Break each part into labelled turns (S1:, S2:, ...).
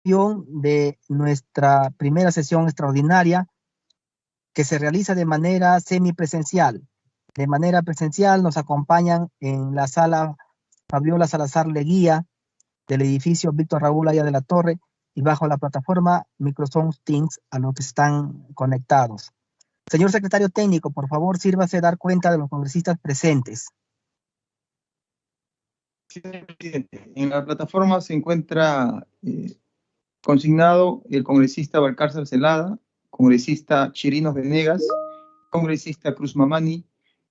S1: de nuestra primera sesión extraordinaria que se realiza de manera semipresencial. De manera presencial nos acompañan en la sala Fabiola Salazar Leguía del edificio Víctor Raúl Aya de la Torre y bajo la plataforma Microsoft Teams a los que están conectados. Señor secretario técnico, por favor, sírvase dar cuenta de los congresistas presentes.
S2: Señor presidente, en la plataforma se encuentra consignado el congresista Balcázar Celada, congresista Chirinos Venegas, congresista Cruz Mamani,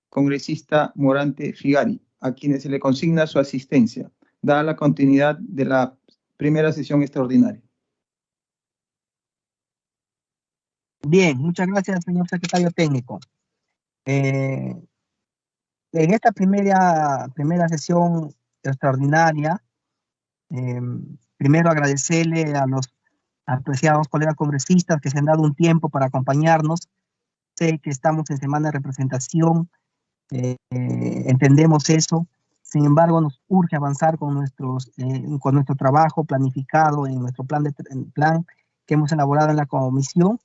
S2: congresista Morante Figari, a quienes se le consigna su asistencia, dada la continuidad de la primera sesión extraordinaria.
S1: Bien, muchas gracias, señor secretario técnico. En esta primera sesión extraordinaria, primero agradecerle a los apreciados colegas congresistas que se han dado un tiempo para acompañarnos. Sé que estamos en semana de representación, entendemos eso. Sin embargo, nos urge avanzar con nuestro trabajo planificado en nuestro plan que hemos elaborado en la comisión.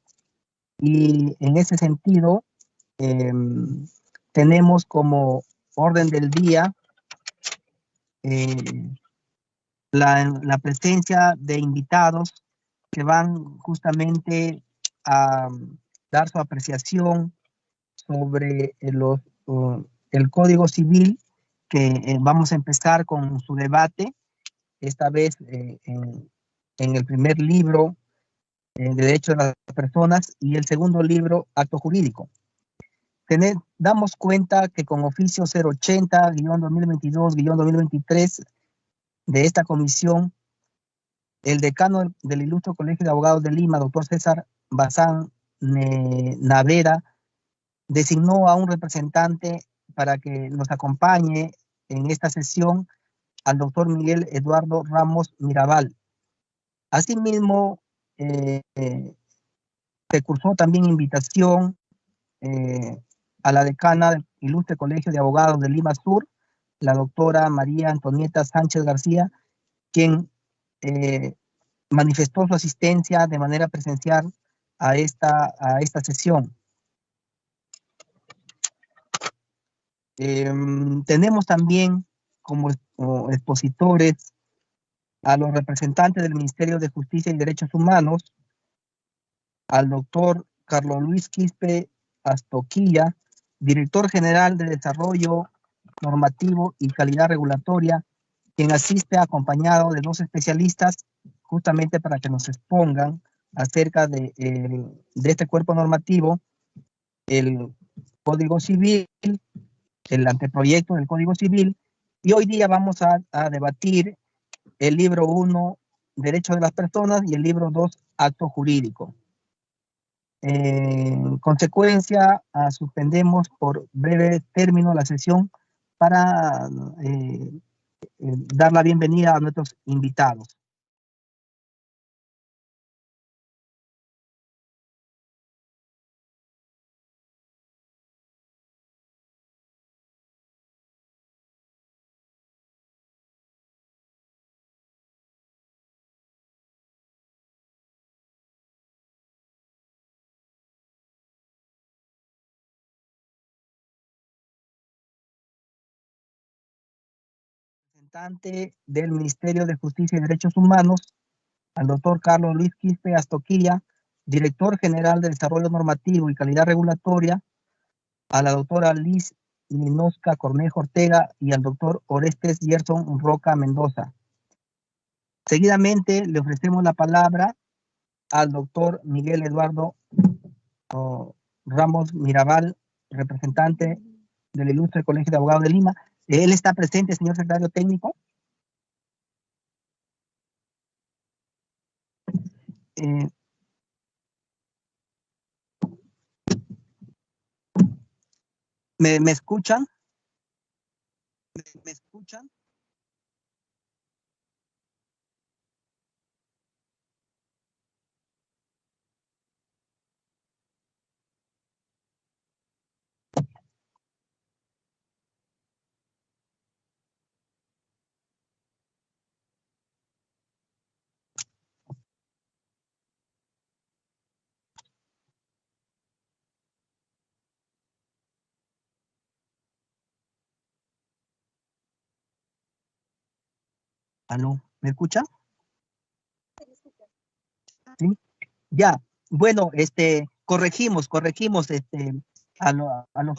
S1: Y en ese sentido, tenemos como orden del día la presencia de invitados que van justamente a dar su apreciación sobre el Código Civil, que vamos a empezar con su debate, esta vez en el primer libro, de Derecho de las Personas, y el segundo libro, Acto Jurídico. Damos cuenta que con oficio 080-2022-2023 de esta comisión, el decano del Ilustre Colegio de Abogados de Lima, doctor César Bazán Naveda, designó a un representante para que nos acompañe en esta sesión al doctor Miguel Eduardo Ramos Mirabal. Asimismo, se cursó también invitación a la decana del Ilustre Colegio de Abogados de Lima Sur, la doctora María Antonieta Sánchez García, quien manifestó su asistencia de manera presencial a esta sesión. Tenemos también como expositores a los representantes del Ministerio de Justicia y Derechos Humanos, al doctor Carlos Luis Quispe Astoquilla, director general de Desarrollo Normativo y Calidad Regulatoria, quien asiste acompañado de dos especialistas justamente para que nos expongan acerca de este cuerpo normativo, el Código Civil, el anteproyecto del Código Civil, y hoy día vamos a debatir el libro 1, Derecho de las Personas, y el libro 2, Acto Jurídico. En consecuencia, suspendemos por breve término la sesión para dar la bienvenida a nuestros invitados. Representante del Ministerio de Justicia y Derechos Humanos, al doctor Carlos Luis Quispe Astoquilla, director general de Desarrollo Normativo y Calidad Regulatoria, a la doctora Liz Ninosca Cornejo Ortega y al doctor Orestes Gerson Roca Mendoza. Seguidamente le ofrecemos la palabra al doctor Miguel Eduardo Ramos Mirabal, representante del Ilustre Colegio de Abogados de Lima. Él está presente, señor secretario técnico. ¿Me escuchan? ¿Me escuchan? ¿Aló? ¿Me escucha? Sí. Ya. Bueno, corregimos, a, lo- a los,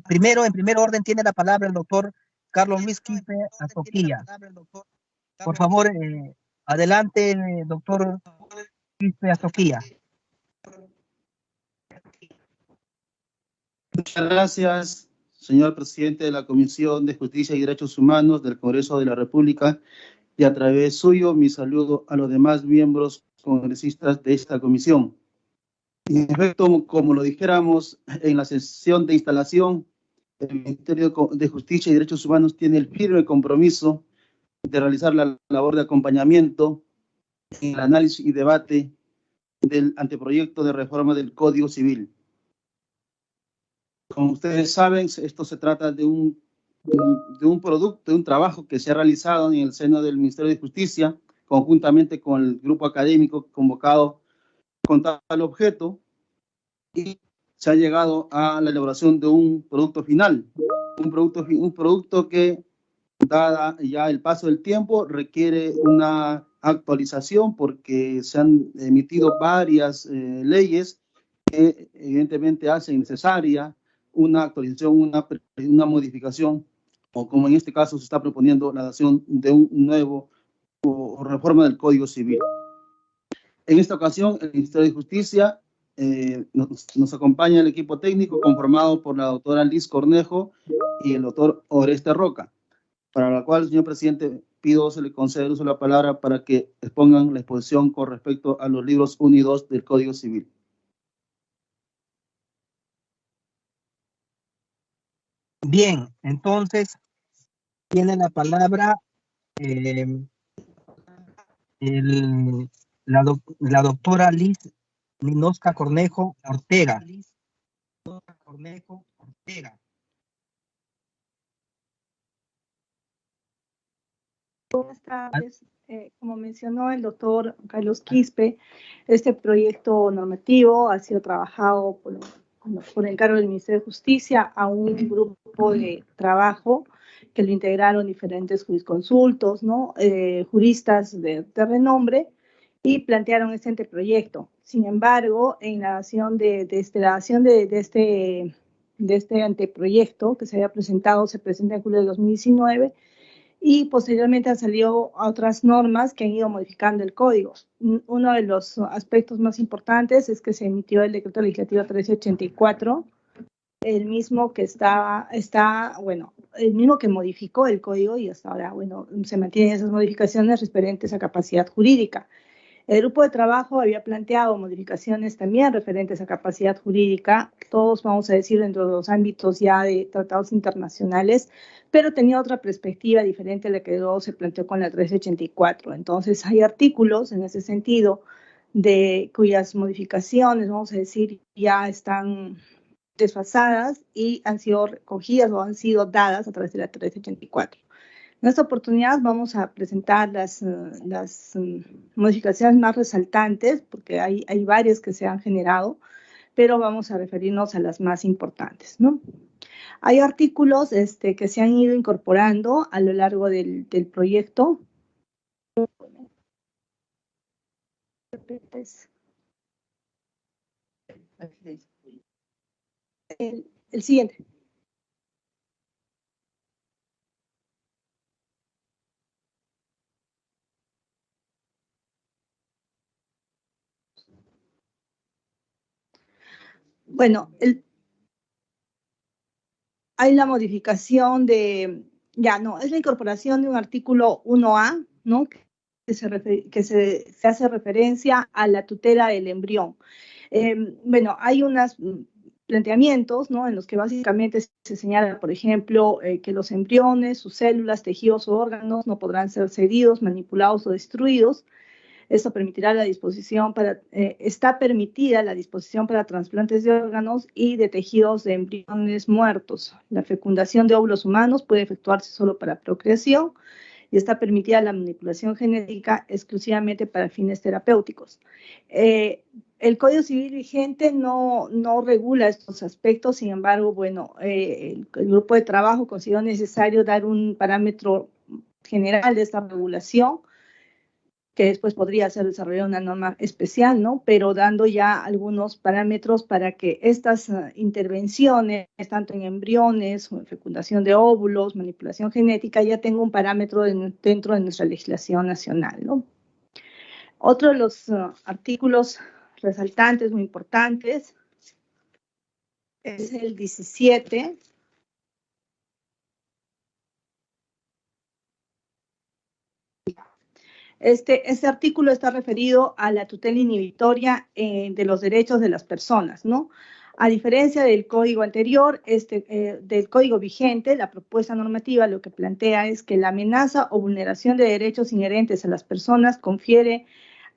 S1: primero, en primer orden, tiene la palabra el doctor Carlos Luis Quispe Azoquía. Por favor, adelante, doctor Quispe Azoquía.
S3: Muchas gracias, señor presidente de la Comisión de Justicia y Derechos Humanos del Congreso de la República, y a través suyo mi saludo a los demás miembros congresistas de esta comisión. En efecto, como lo dijéramos en la sesión de instalación, el Ministerio de Justicia y Derechos Humanos tiene el firme compromiso de realizar la labor de acompañamiento en el análisis y debate del anteproyecto de reforma del Código Civil. Como ustedes saben, esto se trata de un producto, de un trabajo que se ha realizado en el seno del Ministerio de Justicia, conjuntamente con el grupo académico convocado con tal objeto, y se ha llegado a la elaboración de un producto final, un producto que, dada ya el paso del tiempo, requiere una actualización porque se han emitido varias leyes que evidentemente hacen necesaria una actualización, una modificación, o como en este caso se está proponiendo la adopción de un nuevo o reforma del Código Civil. En esta ocasión, el Ministerio de Justicia nos acompaña el equipo técnico conformado por la doctora Liz Cornejo y el doctor Oreste Roca, para la cual, señor presidente, se le concede el uso de la palabra para que expongan la exposición con respecto a los libros 1 y 2 del Código Civil.
S1: Bien, entonces tiene la palabra eh, la doctora Liz Ninosca Cornejo Ortega.
S4: Buenas tardes. Como mencionó el doctor Carlos Quispe, este proyecto normativo ha sido trabajado por encargo del Ministerio de Justicia a un grupo de trabajo que lo integraron diferentes jurisconsultos, ¿no? Juristas de renombre, y plantearon este anteproyecto. Sin embargo, en la dación de este anteproyecto que se había presentado, se presenta en julio de 2019, y posteriormente han salido otras normas que han ido modificando el código. Uno de los aspectos más importantes es que se emitió el decreto legislativo 1384, el mismo que el mismo que modificó el código, y hasta ahora, se mantienen esas modificaciones referentes a capacidad jurídica. El grupo de trabajo había planteado modificaciones también referentes a capacidad jurídica, todos, vamos a decir, dentro de los ámbitos ya de tratados internacionales, pero tenía otra perspectiva diferente a la que luego se planteó con la 1384. Entonces, hay artículos en ese sentido cuyas modificaciones, vamos a decir, ya están desfasadas y han sido recogidas o han sido dadas a través de la 1384. En esta oportunidad vamos a presentar las modificaciones más resaltantes, porque hay varias que se han generado, pero vamos a referirnos a las más importantes, ¿no? Hay artículos que se han ido incorporando a lo largo del proyecto. El siguiente. Bueno, hay la modificación es la incorporación de un artículo 1A, ¿no? Que se hace referencia a la tutela del embrión. Hay unos planteamientos, ¿no? En los que básicamente se señala, por ejemplo, que los embriones, sus células, tejidos o órganos no podrán ser cedidos, manipulados o destruidos. Esto permitirá está permitida la disposición para trasplantes de órganos y de tejidos de embriones muertos. La fecundación de óvulos humanos puede efectuarse solo para procreación, y está permitida la manipulación genética exclusivamente para fines terapéuticos. El Código Civil vigente no regula estos aspectos. Sin embargo, el grupo de trabajo consideró necesario dar un parámetro general de esta regulación, que después podría ser desarrollada una norma especial, ¿no? Pero dando ya algunos parámetros para que estas intervenciones, tanto en embriones o en fecundación de óvulos, manipulación genética, ya tenga un parámetro dentro de nuestra legislación nacional, ¿no? Otro de los artículos resaltantes, muy importantes, es el 17. Este artículo está referido a la tutela inhibitoria de los derechos de las personas, ¿no? A diferencia del código anterior, del código vigente, la propuesta normativa lo que plantea es que la amenaza o vulneración de derechos inherentes a las personas confiere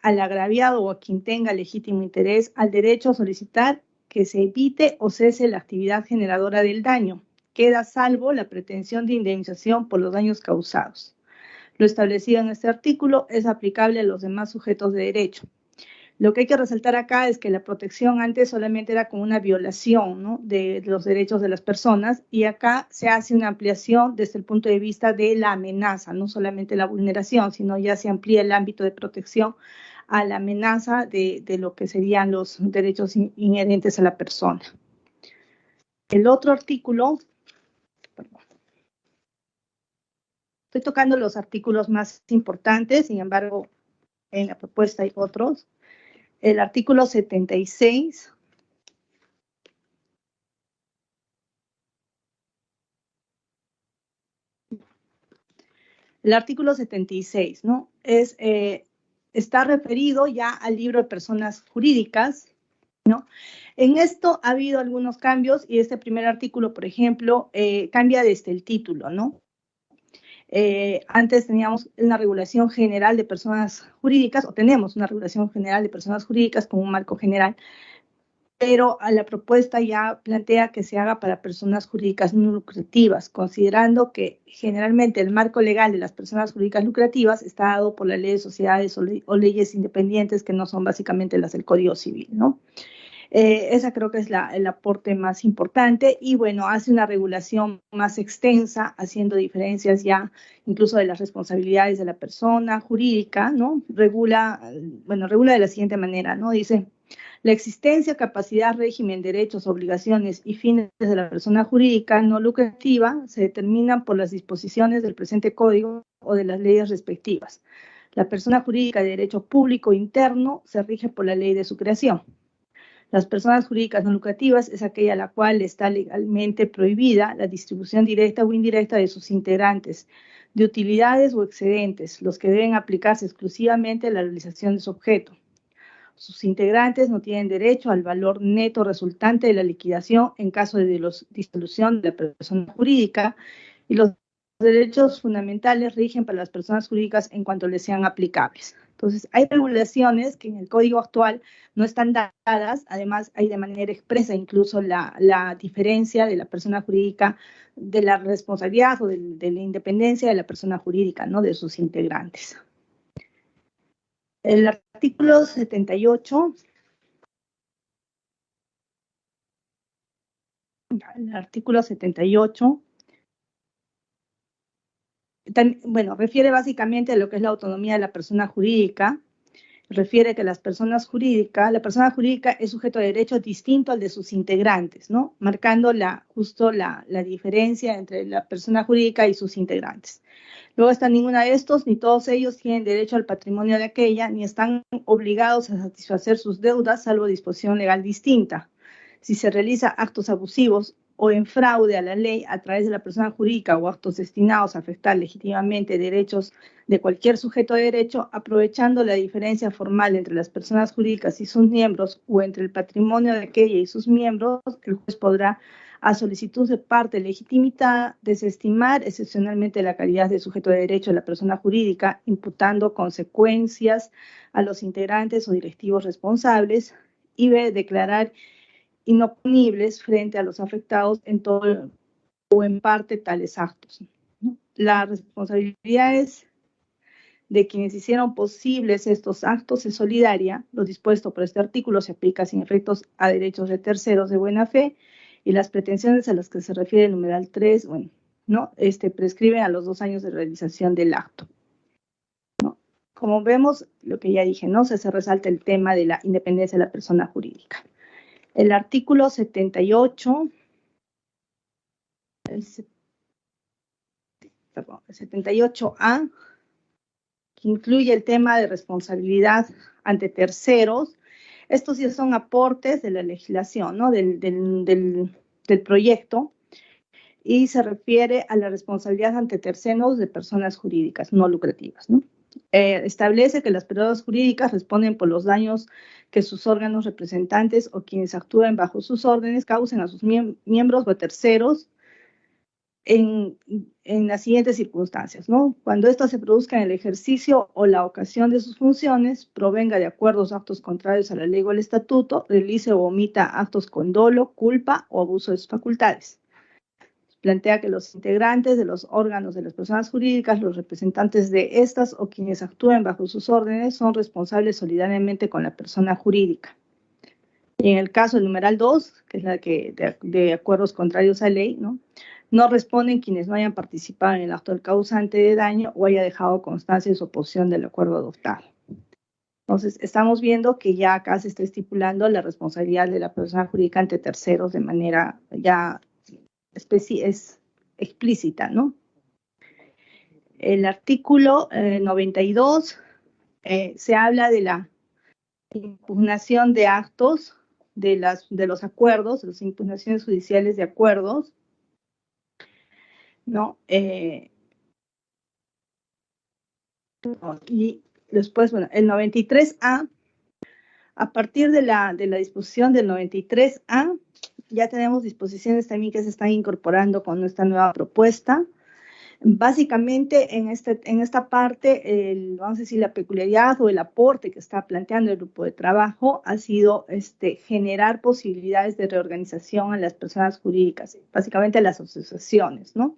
S4: al agraviado o a quien tenga legítimo interés al derecho a solicitar que se evite o cese la actividad generadora del daño. Queda salvo la pretensión de indemnización por los daños causados. Lo establecido en este artículo es aplicable a los demás sujetos de derecho. Lo que hay que resaltar acá es que la protección antes solamente era como una violación, ¿no?, de los derechos de las personas, y acá se hace una ampliación desde el punto de vista de la amenaza, no solamente la vulneración, sino ya se amplía el ámbito de protección a la amenaza de lo que serían los derechos inherentes a la persona. El otro artículo, perdón. Estoy tocando los artículos más importantes, sin embargo, en la propuesta hay otros. El artículo 76. El artículo 76, ¿no? Está referido ya al libro de personas jurídicas, ¿no? En esto ha habido algunos cambios y este primer artículo, por ejemplo, cambia desde el título, ¿no? Antes teníamos una regulación general de personas jurídicas, o tenemos una regulación general de personas jurídicas como un marco general, pero a la propuesta ya plantea que se haga para personas jurídicas no lucrativas, considerando que generalmente el marco legal de las personas jurídicas lucrativas está dado por la ley de sociedades o leyes independientes que no son básicamente las del Código Civil, ¿no? Esa creo que es el aporte más importante y bueno, hace una regulación más extensa, haciendo diferencias ya incluso de las responsabilidades de la persona jurídica, ¿no? Regula de la siguiente manera, ¿no? Dice: la existencia, capacidad, régimen, derechos, obligaciones y fines de la persona jurídica no lucrativa se determinan por las disposiciones del presente código o de las leyes respectivas. La persona jurídica de derecho público interno se rige por la ley de su creación. Las personas jurídicas no lucrativas es aquella a la cual está legalmente prohibida la distribución directa o indirecta de sus integrantes, de utilidades o excedentes, los que deben aplicarse exclusivamente a la realización de su objeto. Sus integrantes no tienen derecho al valor neto resultante de la liquidación en caso de disolución de la persona jurídica, y los derechos fundamentales rigen para las personas jurídicas en cuanto les sean aplicables. Entonces, hay regulaciones que en el código actual no están dadas, además hay de manera expresa incluso la diferencia de la persona jurídica, de la responsabilidad o de la independencia de la persona jurídica, ¿no?, de sus integrantes. El artículo 78. El artículo 78. Bueno, refiere básicamente a lo que es la autonomía de la persona jurídica. Refiere que la persona jurídica es sujeto de derecho distinto al de sus integrantes, ¿no? Marcando justo la diferencia entre la persona jurídica y sus integrantes. Luego está: ninguna de estos ni todos ellos tienen derecho al patrimonio de aquella, ni están obligados a satisfacer sus deudas, salvo disposición legal distinta. Si se realiza actos abusivos o en fraude a la ley a través de la persona jurídica o actos destinados a afectar legítimamente derechos de cualquier sujeto de derecho, aprovechando la diferencia formal entre las personas jurídicas y sus miembros o entre el patrimonio de aquella y sus miembros, el juez podrá, a solicitud de parte legitimada, desestimar excepcionalmente la calidad de sujeto de derecho de la persona jurídica, imputando consecuencias a los integrantes o directivos responsables, y declarar inoponibles frente a los afectados en todo o en parte tales actos, ¿no? Las responsabilidades de quienes hicieron posibles estos actos es solidaria. Lo dispuesto por este artículo se aplica sin efectos a derechos de terceros de buena fe, y las pretensiones a las que se refiere el numeral 3, bueno, ¿no? Prescriben a los 2 años de realización del acto, ¿no? Como vemos, lo que ya dije, ¿no? Se resalta el tema de la independencia de la persona jurídica. El artículo 78, el 78A, que incluye el tema de responsabilidad ante terceros. Estos sí son aportes de la legislación, ¿no? del proyecto, y se refiere a la responsabilidad ante terceros de personas jurídicas no lucrativas, ¿no? Establece que las personas jurídicas responden por los daños que sus órganos representantes o quienes actúen bajo sus órdenes causen a sus miembros o a terceros en las siguientes circunstancias, ¿no? Cuando esto se produzca en el ejercicio o la ocasión de sus funciones, provenga de acuerdos o actos contrarios a la ley o al estatuto, realice o omita actos con dolo, culpa o abuso de sus facultades. Plantea que los integrantes de los órganos de las personas jurídicas, los representantes de estas o quienes actúen bajo sus órdenes son responsables solidariamente con la persona jurídica. Y en el caso del numeral 2, que es la que de acuerdos contrarios a ley, ¿no? No responden quienes no hayan participado en el acto del causante de daño o haya dejado constancia de su oposición del acuerdo adoptado. Entonces, estamos viendo que ya acá se está estipulando la responsabilidad de la persona jurídica ante terceros de manera ya es explícita, ¿no? El artículo 92 se habla de la impugnación de actos, de los acuerdos, de las impugnaciones judiciales de acuerdos, ¿no? Y después, bueno, el 93A, a partir de la disposición del 93A, ya tenemos disposiciones también que se están incorporando con nuestra nueva propuesta. Básicamente, en esta parte, vamos a decir, la peculiaridad o el aporte que está planteando el grupo de trabajo ha sido generar posibilidades de reorganización a las personas jurídicas, básicamente a las asociaciones, ¿no?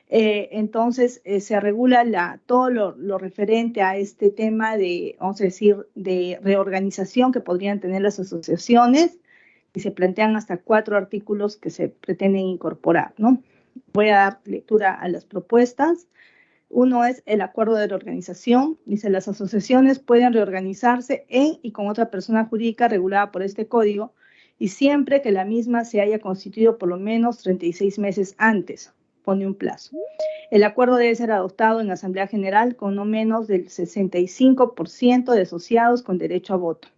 S4: Entonces, se regula todo lo referente a este tema de, vamos a decir, de reorganización que podrían tener las asociaciones, y se plantean hasta 4 artículos que se pretenden incorporar, ¿no? Voy a dar lectura a las propuestas. Uno es el acuerdo de reorganización. Dice, las asociaciones pueden reorganizarse en y con otra persona jurídica regulada por este código, y siempre que la misma se haya constituido por lo menos 36 meses antes. Pone un plazo. El acuerdo debe ser adoptado en Asamblea General con no menos del 65% de asociados con derecho a voto.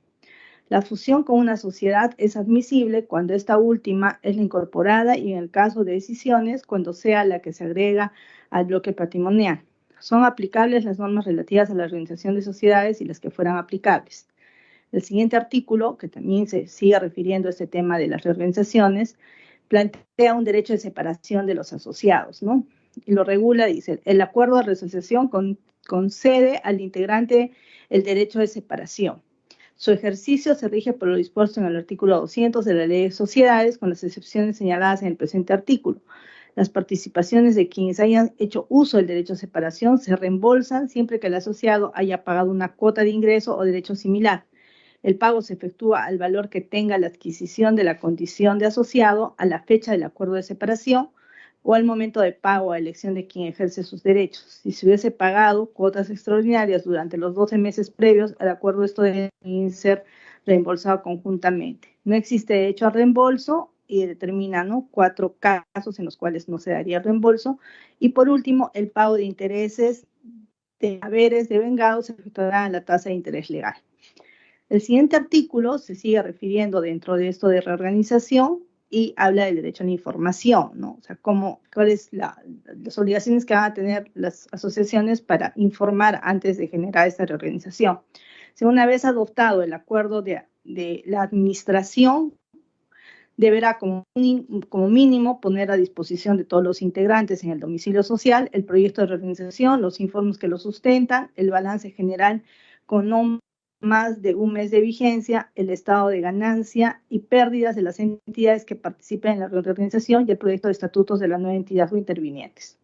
S4: La fusión con una sociedad es admisible cuando esta última es la incorporada y en el caso de decisiones, cuando sea la que se agrega al bloque patrimonial. Son aplicables las normas relativas a la organización de sociedades y las que fueran aplicables. El siguiente artículo, que también se sigue refiriendo a este tema de las reorganizaciones, plantea un derecho de separación de los asociados, ¿no? Y lo regula, dice, el acuerdo de reasociación concede al integrante el derecho de separación. Su ejercicio se rige por lo dispuesto en el artículo 200 de la Ley de Sociedades, con las excepciones señaladas en el presente artículo. Las participaciones de quienes hayan hecho uso del derecho de separación se reembolsan siempre que el asociado haya pagado una cuota de ingreso o derecho similar. El pago se efectúa al valor que tenga la adquisición de la condición de asociado a la fecha del acuerdo de separación o al momento de pago a elección de quien ejerce sus derechos. Si se hubiese pagado cuotas extraordinarias durante los 12 meses previos al acuerdo, esto debe ser reembolsado conjuntamente. No existe derecho a reembolso y determina, ¿no?, 4 casos en los cuales no se daría reembolso. Y por último, el pago de intereses de haberes devengados se efectuará en la tasa de interés legal. El siguiente artículo se sigue refiriendo dentro de esto de reorganización y habla del derecho a la información, ¿no? O sea, cuáles las obligaciones que van a tener las asociaciones para informar antes de generar esta reorganización. Si una vez adoptado el acuerdo de la administración, deberá como mínimo poner a disposición de todos los integrantes en el domicilio social el proyecto de reorganización, los informes que lo sustentan, el balance general con no más de un mes de vigencia, el estado de ganancia y pérdidas de las entidades que participen en la reorganización y el proyecto de estatutos de la nueva entidad o intervinientes.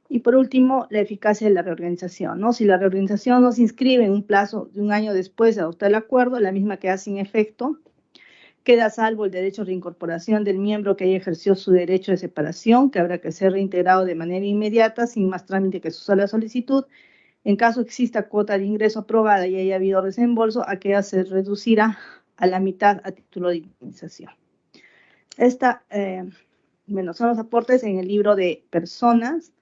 S4: Y por último, la eficacia de la reorganización, ¿no? Si la reorganización no se inscribe en un plazo de un año después de adoptar el acuerdo, la misma queda sin efecto. Queda a salvo el derecho de reincorporación del miembro que haya ejercido su derecho de separación, que habrá que ser reintegrado de manera inmediata, sin más trámite que su sola solicitud. En caso exista cuota de ingreso aprobada y haya habido desembolso, aquella se reducirá a la mitad a título de indemnización. Bueno, son los aportes en el libro de personas.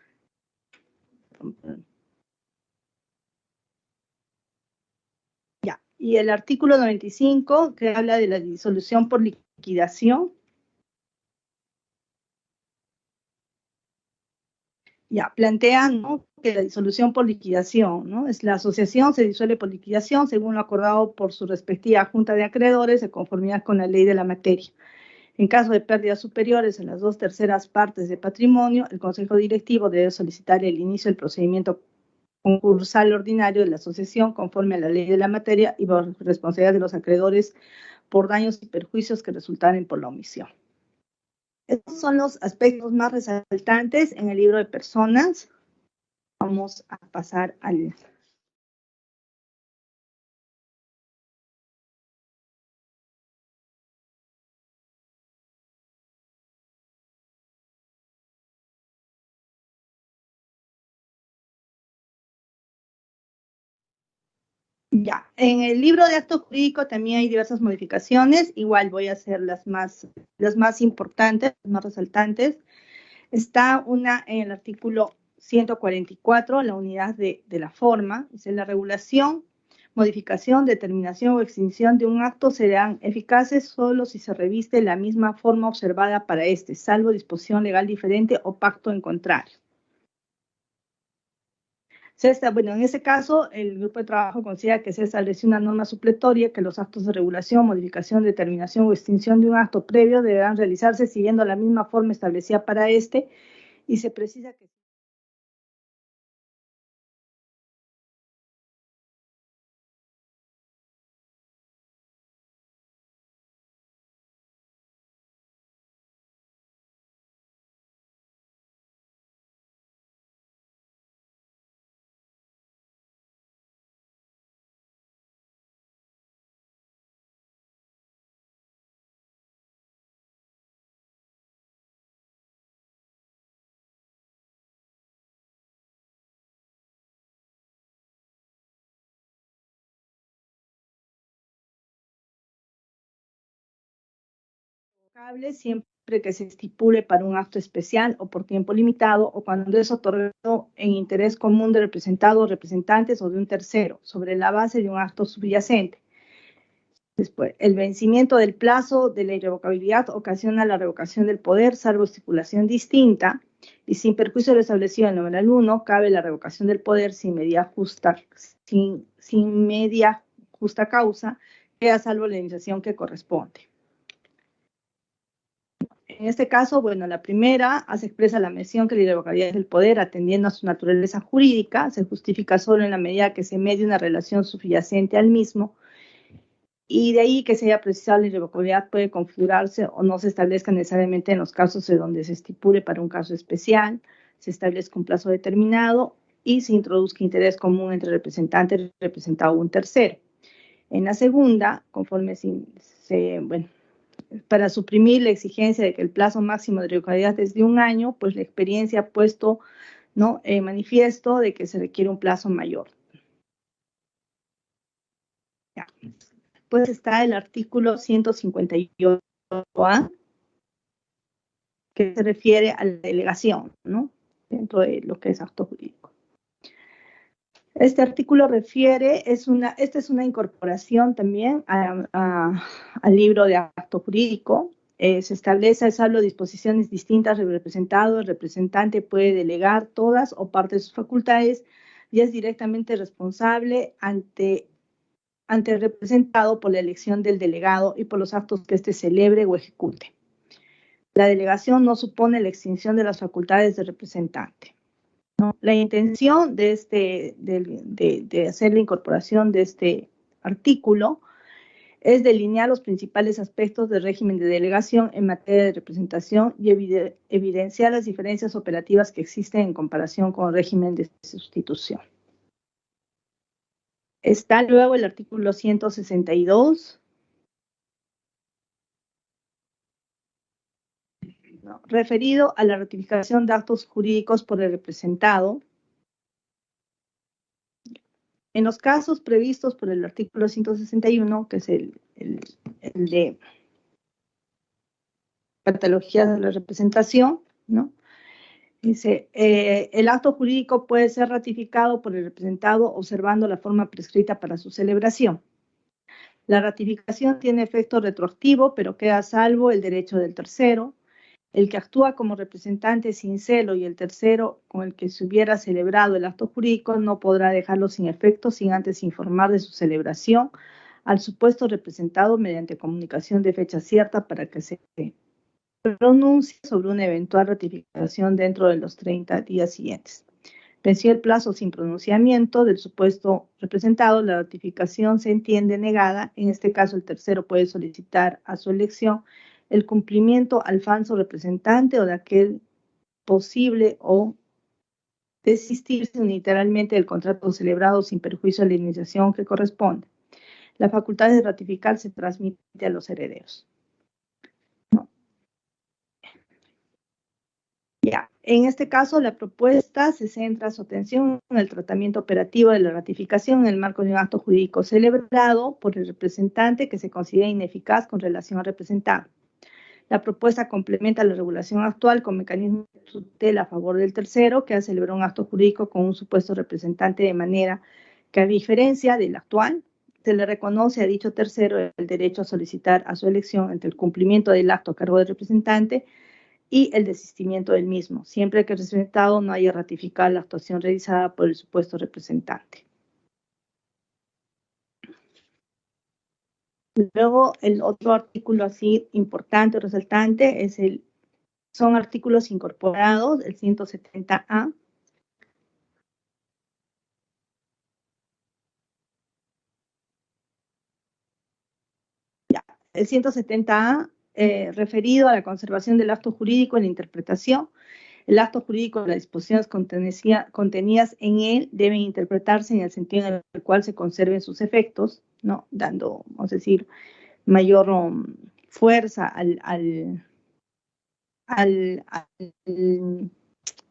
S4: Ya, y el artículo 95, que habla de la disolución por liquidación. Ya, plantea, ¿no?, que la disolución por liquidación, ¿no?, es la asociación se disuelve por liquidación según lo acordado por su respectiva junta de acreedores de conformidad con la ley de la materia. En caso de pérdidas superiores a las 2/3 partes de patrimonio, el Consejo Directivo debe solicitar el inicio del procedimiento concursal ordinario de la asociación conforme a la ley de la materia y por responsabilidad de los acreedores por daños y perjuicios que resultaren por la omisión. Estos son los aspectos más resaltantes en el libro de personas. Vamos a pasar al... Ya, en el libro de acto jurídico también hay diversas modificaciones, igual voy a hacer las más importantes, las más resaltantes. Está una en el artículo 144, la unidad de la forma, es la regulación, modificación, determinación o extinción de un acto serán eficaces solo si se reviste la misma forma observada para este, salvo disposición legal diferente o pacto en contrario. Bueno, en este caso, el grupo de trabajo considera que se establece una norma supletoria que los actos de regulación, modificación, determinación o extinción de un acto previo deberán realizarse siguiendo la misma forma establecida para este, y se precisa que siempre que se estipule para un acto especial o por tiempo limitado o cuando es otorgado en interés común del representado o representantes o de un tercero, sobre la base de un acto subyacente. Después, el vencimiento del plazo de la irrevocabilidad ocasiona la revocación del poder, salvo estipulación distinta, y sin perjuicio de lo establecido en el numeral 1, cabe la revocación del poder sin media justa causa, queda salvo la indemnización que corresponde. En este caso, bueno, la primera hace expresa la mención que la irrevocabilidad del poder, atendiendo a su naturaleza jurídica, se justifica solo en la medida que se medie una relación subyacente al mismo, y de ahí que se haya precisado la irrevocabilidad puede configurarse o no se establezca necesariamente en los casos en donde se estipule para un caso especial, se establezca un plazo determinado y se introduzca interés común entre representante y representado o un tercero. En la segunda, conforme para suprimir la exigencia de que el plazo máximo de revocabilidad es de 1 año, pues la experiencia ha puesto, ¿no?, manifiesto de que se requiere un plazo mayor. Ya. Pues está el artículo 158A, que se refiere a la delegación, ¿no?, dentro de lo que es acto jurídico. Este artículo esta es una incorporación también al libro de acto jurídico. Se establece, salvo disposiciones distintas, el representante puede delegar todas o parte de sus facultades y es directamente responsable ante el representado por la elección del delegado y por los actos que éste celebre o ejecute. La delegación no supone la extinción de las facultades del representante, ¿no? La intención de hacer la incorporación de este artículo es delinear los principales aspectos del régimen de delegación en materia de representación y evidenciar las diferencias operativas que existen en comparación con el régimen de sustitución. Está luego el artículo 162, ¿no? Referido a la ratificación de actos jurídicos por el representado, en los casos previstos por el artículo 161, que es el de patologías de la representación, ¿no? Dice, el acto jurídico puede ser ratificado por el representado observando la forma prescrita para su celebración. La ratificación tiene efecto retroactivo, pero queda a salvo el derecho del tercero. El que actúa como representante sin celo y el tercero con el que se hubiera celebrado el acto jurídico no podrá dejarlo sin efecto sin antes informar de su celebración al supuesto representado mediante comunicación de fecha cierta para que se pronuncie sobre una eventual ratificación dentro de los 30 días siguientes. Vencido el plazo sin pronunciamiento del supuesto representado, la ratificación se entiende negada. En este caso, el tercero puede solicitar a su elección el cumplimiento al falso representante o de aquel posible o desistirse unilateralmente del contrato celebrado sin perjuicio de la indemnización que corresponde. La facultad de ratificar se transmite a los herederos. Ya, en este caso, la propuesta se centra su atención en el tratamiento operativo de la ratificación en el marco de un acto jurídico celebrado por el representante que se considera ineficaz con relación al representado. La propuesta complementa la regulación actual con mecanismos de tutela a favor del tercero que ha celebrado un acto jurídico con un supuesto representante de manera que, a diferencia del actual, se le reconoce a dicho tercero el derecho a solicitar a su elección entre el cumplimiento del acto a cargo del representante y el desistimiento del mismo, siempre que el representado no haya ratificado la actuación realizada por el supuesto representante. Luego, el otro artículo así importante o resaltante son artículos incorporados, el 170A. Ya, el 170A, referido a la conservación del acto jurídico en la interpretación. El acto jurídico de las disposiciones contenidas en él deben interpretarse en el sentido en el cual se conserven sus efectos, ¿no? Dando, vamos a decir, mayor fuerza a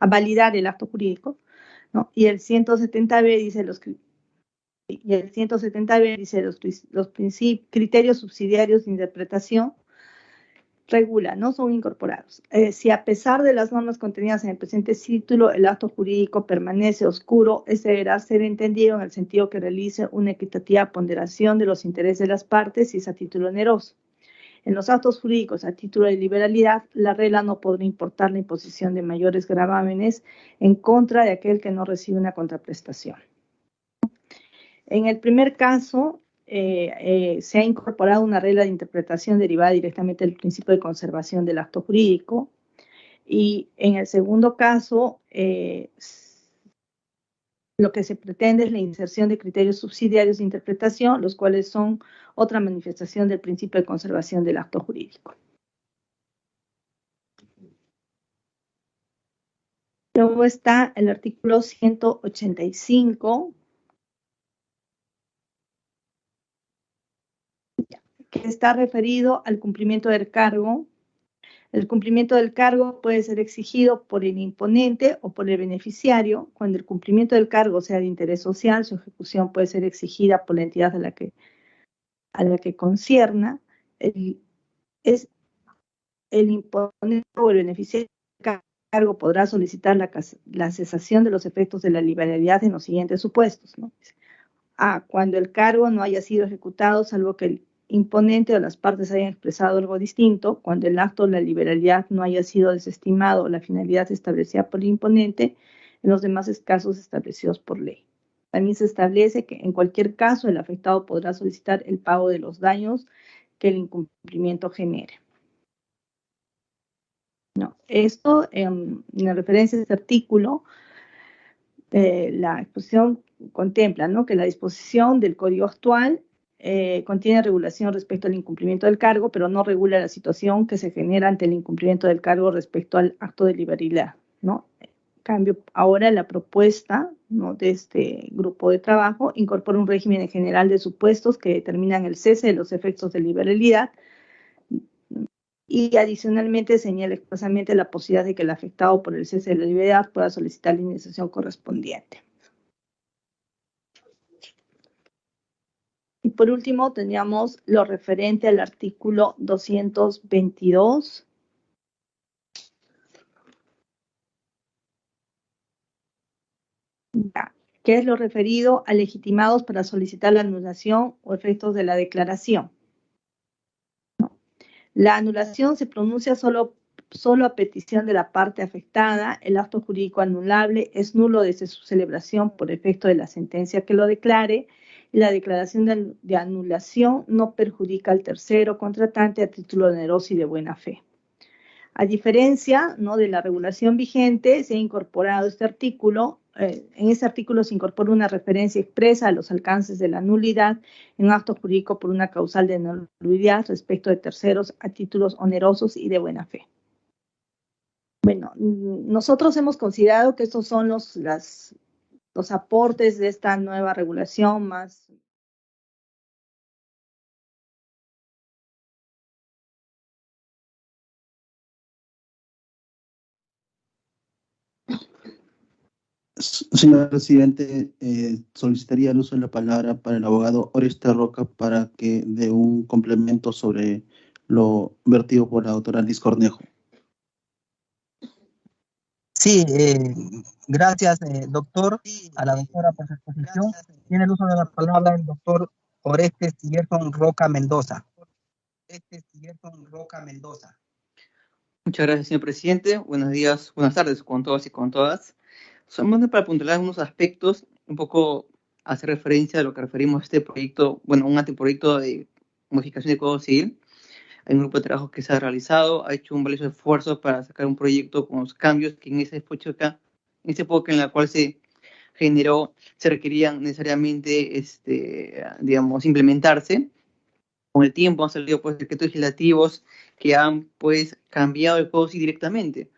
S4: validar el acto jurídico, ¿no? Y el 170B dice los criterios subsidiarios de interpretación regula, no son incorporados. Si a pesar de las normas contenidas en el presente título, el acto jurídico permanece oscuro, este deberá ser entendido en el sentido que realice una equitativa ponderación de los intereses de las partes y es a título oneroso. En los actos jurídicos a título de liberalidad, la regla no podrá importar la imposición de mayores gravámenes en contra de aquel que no recibe una contraprestación. En el primer caso, se ha incorporado una regla de interpretación derivada directamente del principio de conservación del acto jurídico. Y en el segundo caso, lo que se pretende es la inserción de criterios subsidiarios de interpretación, los cuales son otra manifestación del principio de conservación del acto jurídico. Luego está el artículo 185, que está referido al cumplimiento del cargo. El cumplimiento del cargo puede ser exigido por el imponente o por el beneficiario. Cuando el cumplimiento del cargo sea de interés social, su ejecución puede ser exigida por la entidad a la que concierna. El imponente o el beneficiario del cargo podrá solicitar la cesación de los efectos de la liberalidad en los siguientes supuestos, ¿no? Cuando el cargo no haya sido ejecutado, salvo que el imponente o las partes hayan expresado algo distinto, cuando el acto de la liberalidad no haya sido desestimado o la finalidad establecida por el imponente, en los demás casos establecidos por ley. También se establece que en cualquier caso el afectado podrá solicitar el pago de los daños que el incumplimiento genere. No, esto en referencia a este artículo, la exposición contempla, ¿no?, que la disposición del código actual contiene regulación respecto al incumplimiento del cargo, pero no regula la situación que se genera ante el incumplimiento del cargo respecto al acto de liberalidad, ¿no? En cambio, ahora la propuesta, ¿no?, de este grupo de trabajo incorpora un régimen en general de supuestos que determinan el cese de los efectos de liberalidad y adicionalmente señala expresamente la posibilidad de que el afectado por el cese de la libertad pueda solicitar la indemnización correspondiente. Y por último, teníamos lo referente al artículo 222. Que es lo referido a legitimados para solicitar la anulación o efectos de la declaración. La anulación se pronuncia solo a petición de la parte afectada. El acto jurídico anulable es nulo desde su celebración por efecto de la sentencia que lo declare. Y la declaración de anulación no perjudica al tercero contratante a título oneroso y de buena fe. A diferencia, ¿no?, de la regulación vigente, se ha incorporado este artículo. En este artículo se incorpora una referencia expresa a los alcances de la nulidad en un acto jurídico por una causal de nulidad respecto de terceros a títulos onerosos y de buena fe. Bueno, nosotros hemos considerado que estos son los aportes de esta nueva regulación más.
S3: Señor presidente, solicitaría el uso de la palabra para el abogado Oreste Roca para que dé un complemento sobre lo vertido por la doctora Liz Cornejo.
S1: Sí, gracias, doctor, a la doctora por su exposición. Tiene el uso de la palabra el doctor Orestes Gerson Roca Mendoza.
S5: Muchas gracias, señor presidente. Buenos días, buenas tardes con todos y con todas. Solamente para apuntalar algunos aspectos, un poco hacer referencia a lo que referimos a este proyecto, bueno, un anteproyecto de modificación de Código Civil. Hay un grupo de trabajo que se ha realizado, ha hecho un valioso esfuerzo para sacar un proyecto con los cambios que en esa época en la cual se generó, se requerían necesariamente, digamos, implementarse. Con el tiempo han salido pues decretos legislativos que han pues cambiado el Código Civil directamente.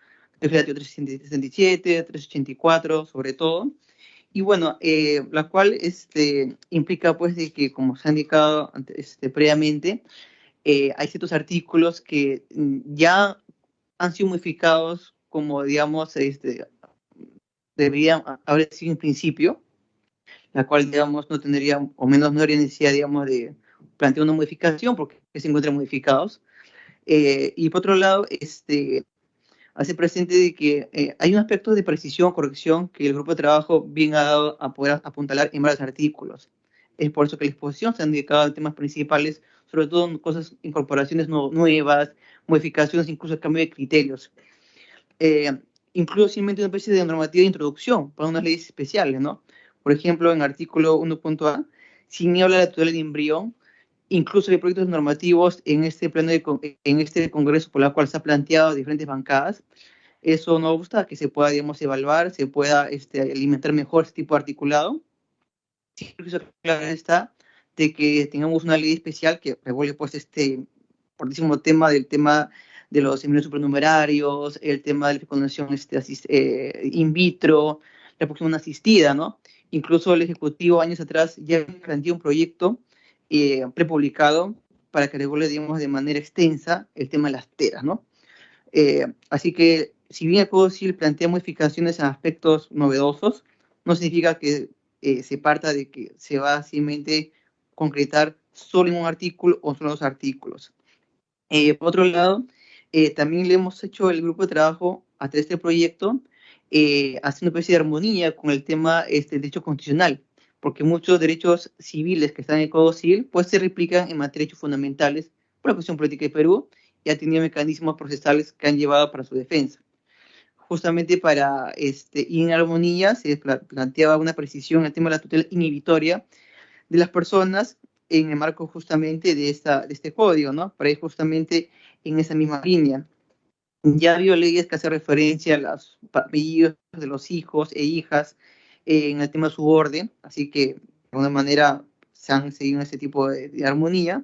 S5: El legislativo 367, 384 sobre todo. Y bueno, la cual implica pues de que, como se ha indicado previamente, hay ciertos artículos que ya han sido modificados como, digamos, deberían haber sido en principio, la cual, digamos, no tendría, o menos no habría necesidad, digamos, de plantear una modificación porque se encuentran modificados. Y por otro lado, hace presente de que hay un aspecto de precisión, corrección, que el grupo de trabajo bien ha dado a poder apuntalar en varios artículos. Es por eso que la exposición se han dedicado a temas principales, sobre todo en cosas, incorporaciones nuevas, modificaciones, incluso cambio de criterios. Incluso simplemente una especie de normativa de introducción para unas leyes especiales, ¿no? Por ejemplo, en artículo 1.a, si ni habla de la tutela del embrión, incluso hay proyectos normativos en este pleno en este congreso por la cual se ha planteado diferentes bancadas. Eso no obsta que se pueda, digamos, evaluar, se pueda alimentar mejor este tipo de articulado. Sí, claro está de que tengamos una ley especial que regule pues fortísimo tema de los embriones supernumerarios, el tema de la fecundación in vitro, la reproducción asistida, ¿no? Incluso el Ejecutivo años atrás ya planteó un proyecto prepublicado para que regule, digamos, de manera extensa el tema de las teras, ¿no? Así que, si bien el Código Civil plantea modificaciones en aspectos novedosos, no significa que se parta de que se va a simplemente concretar solo en un artículo o solo en dos artículos. Por otro lado, también le hemos hecho el grupo de trabajo a través de este proyecto, haciendo una especie de armonía con el tema del derecho constitucional, porque muchos derechos civiles que están en el Código Civil pues se replican en materia de derechos fundamentales por la cuestión política de Perú y ha tenido mecanismos procesales que han llevado para su defensa. Justamente para ir en armonía se planteaba una precisión en el tema de la tutela inhibitoria de las personas en el marco justamente de este código, ¿no? Para ir justamente en esa misma línea. Ya ha habido leyes que hacen referencia a los apellidos de los hijos e hijas en el tema de su orden, así que de alguna manera se han seguido ese tipo de armonía.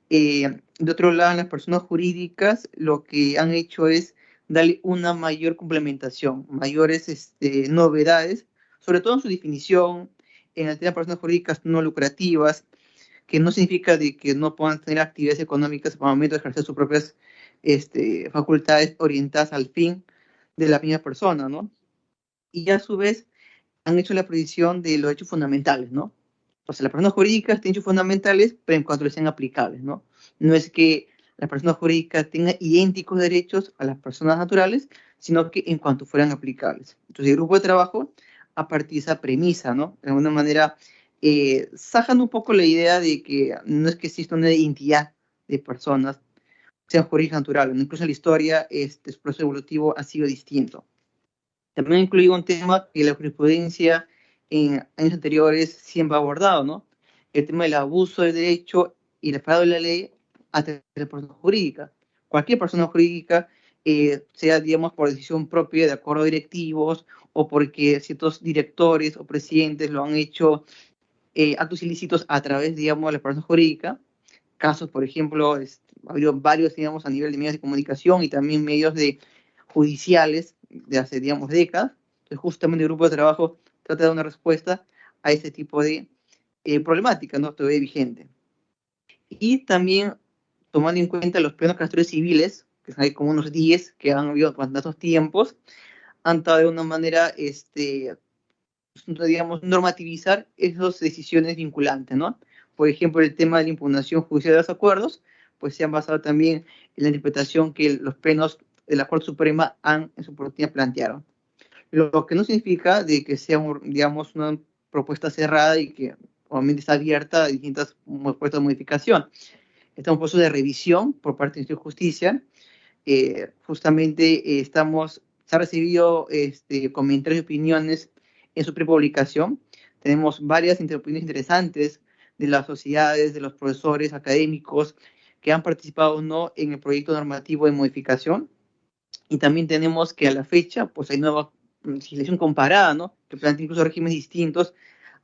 S5: De otro lado, en las personas jurídicas, lo que han hecho es darle una mayor complementación, mayores novedades, sobre todo en su definición, en el tema de personas jurídicas no lucrativas, que no significa de que no puedan tener actividades económicas para el momento de ejercer sus propias facultades orientadas al fin de la misma persona, ¿no? Y a su vez han hecho la previsión de los hechos fundamentales, ¿no? O sea, las personas jurídicas tienen hechos fundamentales, pero en cuanto les sean aplicables, ¿no? No es que las personas jurídicas tengan idénticos derechos a las personas naturales, sino que en cuanto fueran aplicables. Entonces, el grupo de trabajo, a partir de esa premisa, ¿no? De alguna manera, sajando un poco la idea de que no es que exista una identidad de personas, sean jurídicas naturales, ¿no? Incluso en la historia, su proceso evolutivo ha sido distinto. También ha incluido un tema que la jurisprudencia en años anteriores siempre ha abordado, ¿no? El tema del abuso del derecho y el fraude de la ley a través de la persona jurídica. Cualquier persona jurídica, sea, digamos, por decisión propia de acuerdos directivos o porque ciertos directores o presidentes lo han hecho actos ilícitos a través, digamos, de la persona jurídica. Casos, por ejemplo, ha habido varios, digamos, a nivel de medios de comunicación y también medios judiciales de hace, digamos, décadas. Entonces, justamente el grupo de trabajo trata de dar una respuesta a ese tipo de problemática, ¿no? Todavía vigente. Y también tomando en cuenta los plenos castores civiles, que hay como unos 10 que han habido durante estos tiempos, han tratado de una manera, digamos, normativizar esas decisiones vinculantes, ¿no? Por ejemplo, el tema de la impugnación judicial de los acuerdos, pues se han basado también en la interpretación que los plenos de la Corte Suprema han en su oportunidad planteado. Lo que no significa de que sea, digamos, una propuesta cerrada y que obviamente está abierta a distintas propuestas de modificación. Está en un proceso de revisión por parte del Ministerio de Justicia. Justamente se ha recibido comentarios y opiniones en su prepublicación. Tenemos varias opiniones interesantes de las sociedades, de los profesores académicos que han participado o no en el proyecto normativo de modificación. Y también tenemos que a la fecha, pues hay nueva legislación comparada, ¿no? Que plantea incluso regímenes distintos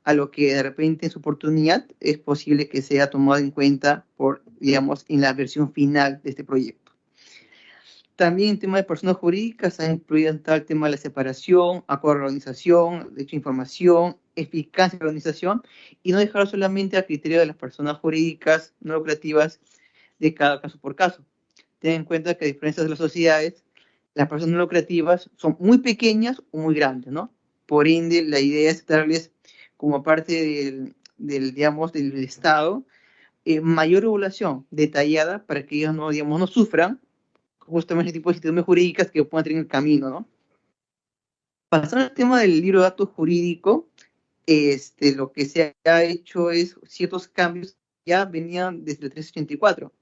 S5: a lo que de repente en su oportunidad es posible que sea tomado en cuenta por, digamos, en la versión final de este proyecto. También en tema de personas jurídicas ha incluido el tema de la separación, acuerdo de organización, derecho a información, eficacia de la organización, y no dejar solamente a criterio de las personas jurídicas no lucrativas de cada caso por caso. Ten en cuenta que a diferencia de las sociedades, las personas no lucrativas son muy pequeñas o muy grandes, ¿no? Por ende, la idea es darles como parte digamos, del Estado, mayor regulación detallada para que ellos no, digamos, no sufran justamente ese tipo de instituciones jurídicas que puedan tener en el camino, ¿no? Pasando al tema del libro de actos jurídico, lo que se ha hecho es ciertos cambios ya venían desde el 384.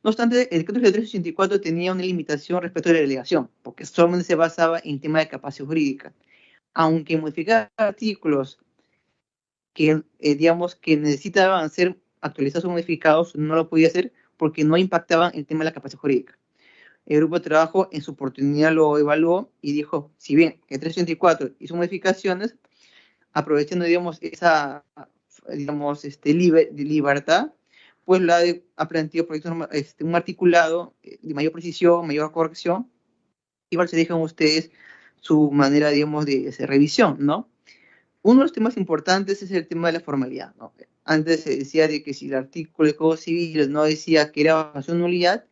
S5: No obstante, el decreto del 384 tenía una limitación respecto a la delegación, porque solamente se basaba en tema de capacidad jurídica. Aunque modificar artículos que, digamos, que necesitaban ser actualizados o modificados, no lo podía hacer porque no impactaban el tema de la capacidad jurídica. El grupo de trabajo en su oportunidad lo evaluó y dijo, si bien el 384 hizo modificaciones, aprovechando, digamos, esa, digamos, libertad, pues ha planteado proyectos, un articulado de mayor precisión, mayor corrección. Igual se dejan ustedes su manera, digamos, de revisión, ¿no? Uno de los temas importantes es el tema de la formalidad, ¿no? Antes se decía de que si el artículo de Código Civil no decía que era bajo nulidad,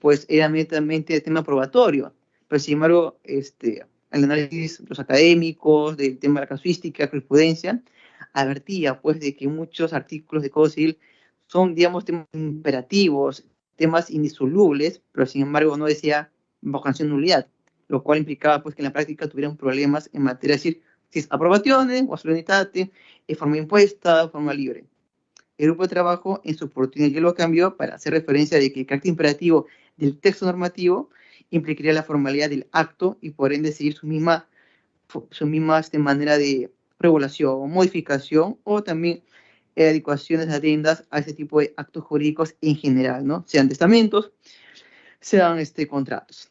S5: pues era netamente el tema probatorio. Pero sin embargo, el análisis de los académicos, del tema de la casuística, jurisprudencia, advertía pues de que muchos artículos de Código Civil son, digamos, temas imperativos, temas indisolubles, pero sin embargo no decía bajo nulidad, lo cual implicaba pues que en la práctica tuvieran problemas en materia de decir si es aprobaciones o solicitate, forma impuesta, forma libre. El grupo de trabajo en su oportunidad ya lo cambió para hacer referencia de que el carácter imperativo del texto normativo implicaría la formalidad del acto y por ende seguir su misma manera de regulación, modificación o también adecuaciones adendas a ese tipo de actos jurídicos en general, ¿no? Sean testamentos, sean contratos.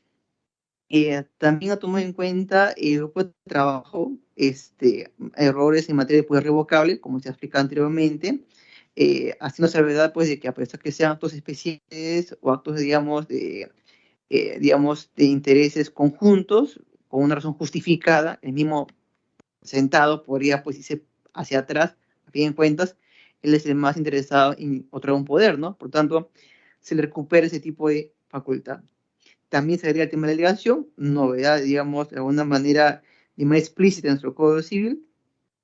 S5: También a tomar en cuenta el grupo de trabajo, errores en materia de poder revocable, como se ha explicado anteriormente, haciendo salvedad pues de que a pesar que sean actos especiales o actos, digamos, de intereses conjuntos, con una razón justificada, el mismo sentado podría pues irse hacia atrás, a fin de cuentas, él es el más interesado en otorgar un poder, ¿no? Por tanto, se le recupera ese tipo de facultad. también se agrega el tema de la delegación, novedad, digamos, de alguna manera explícita en nuestro Código Civil.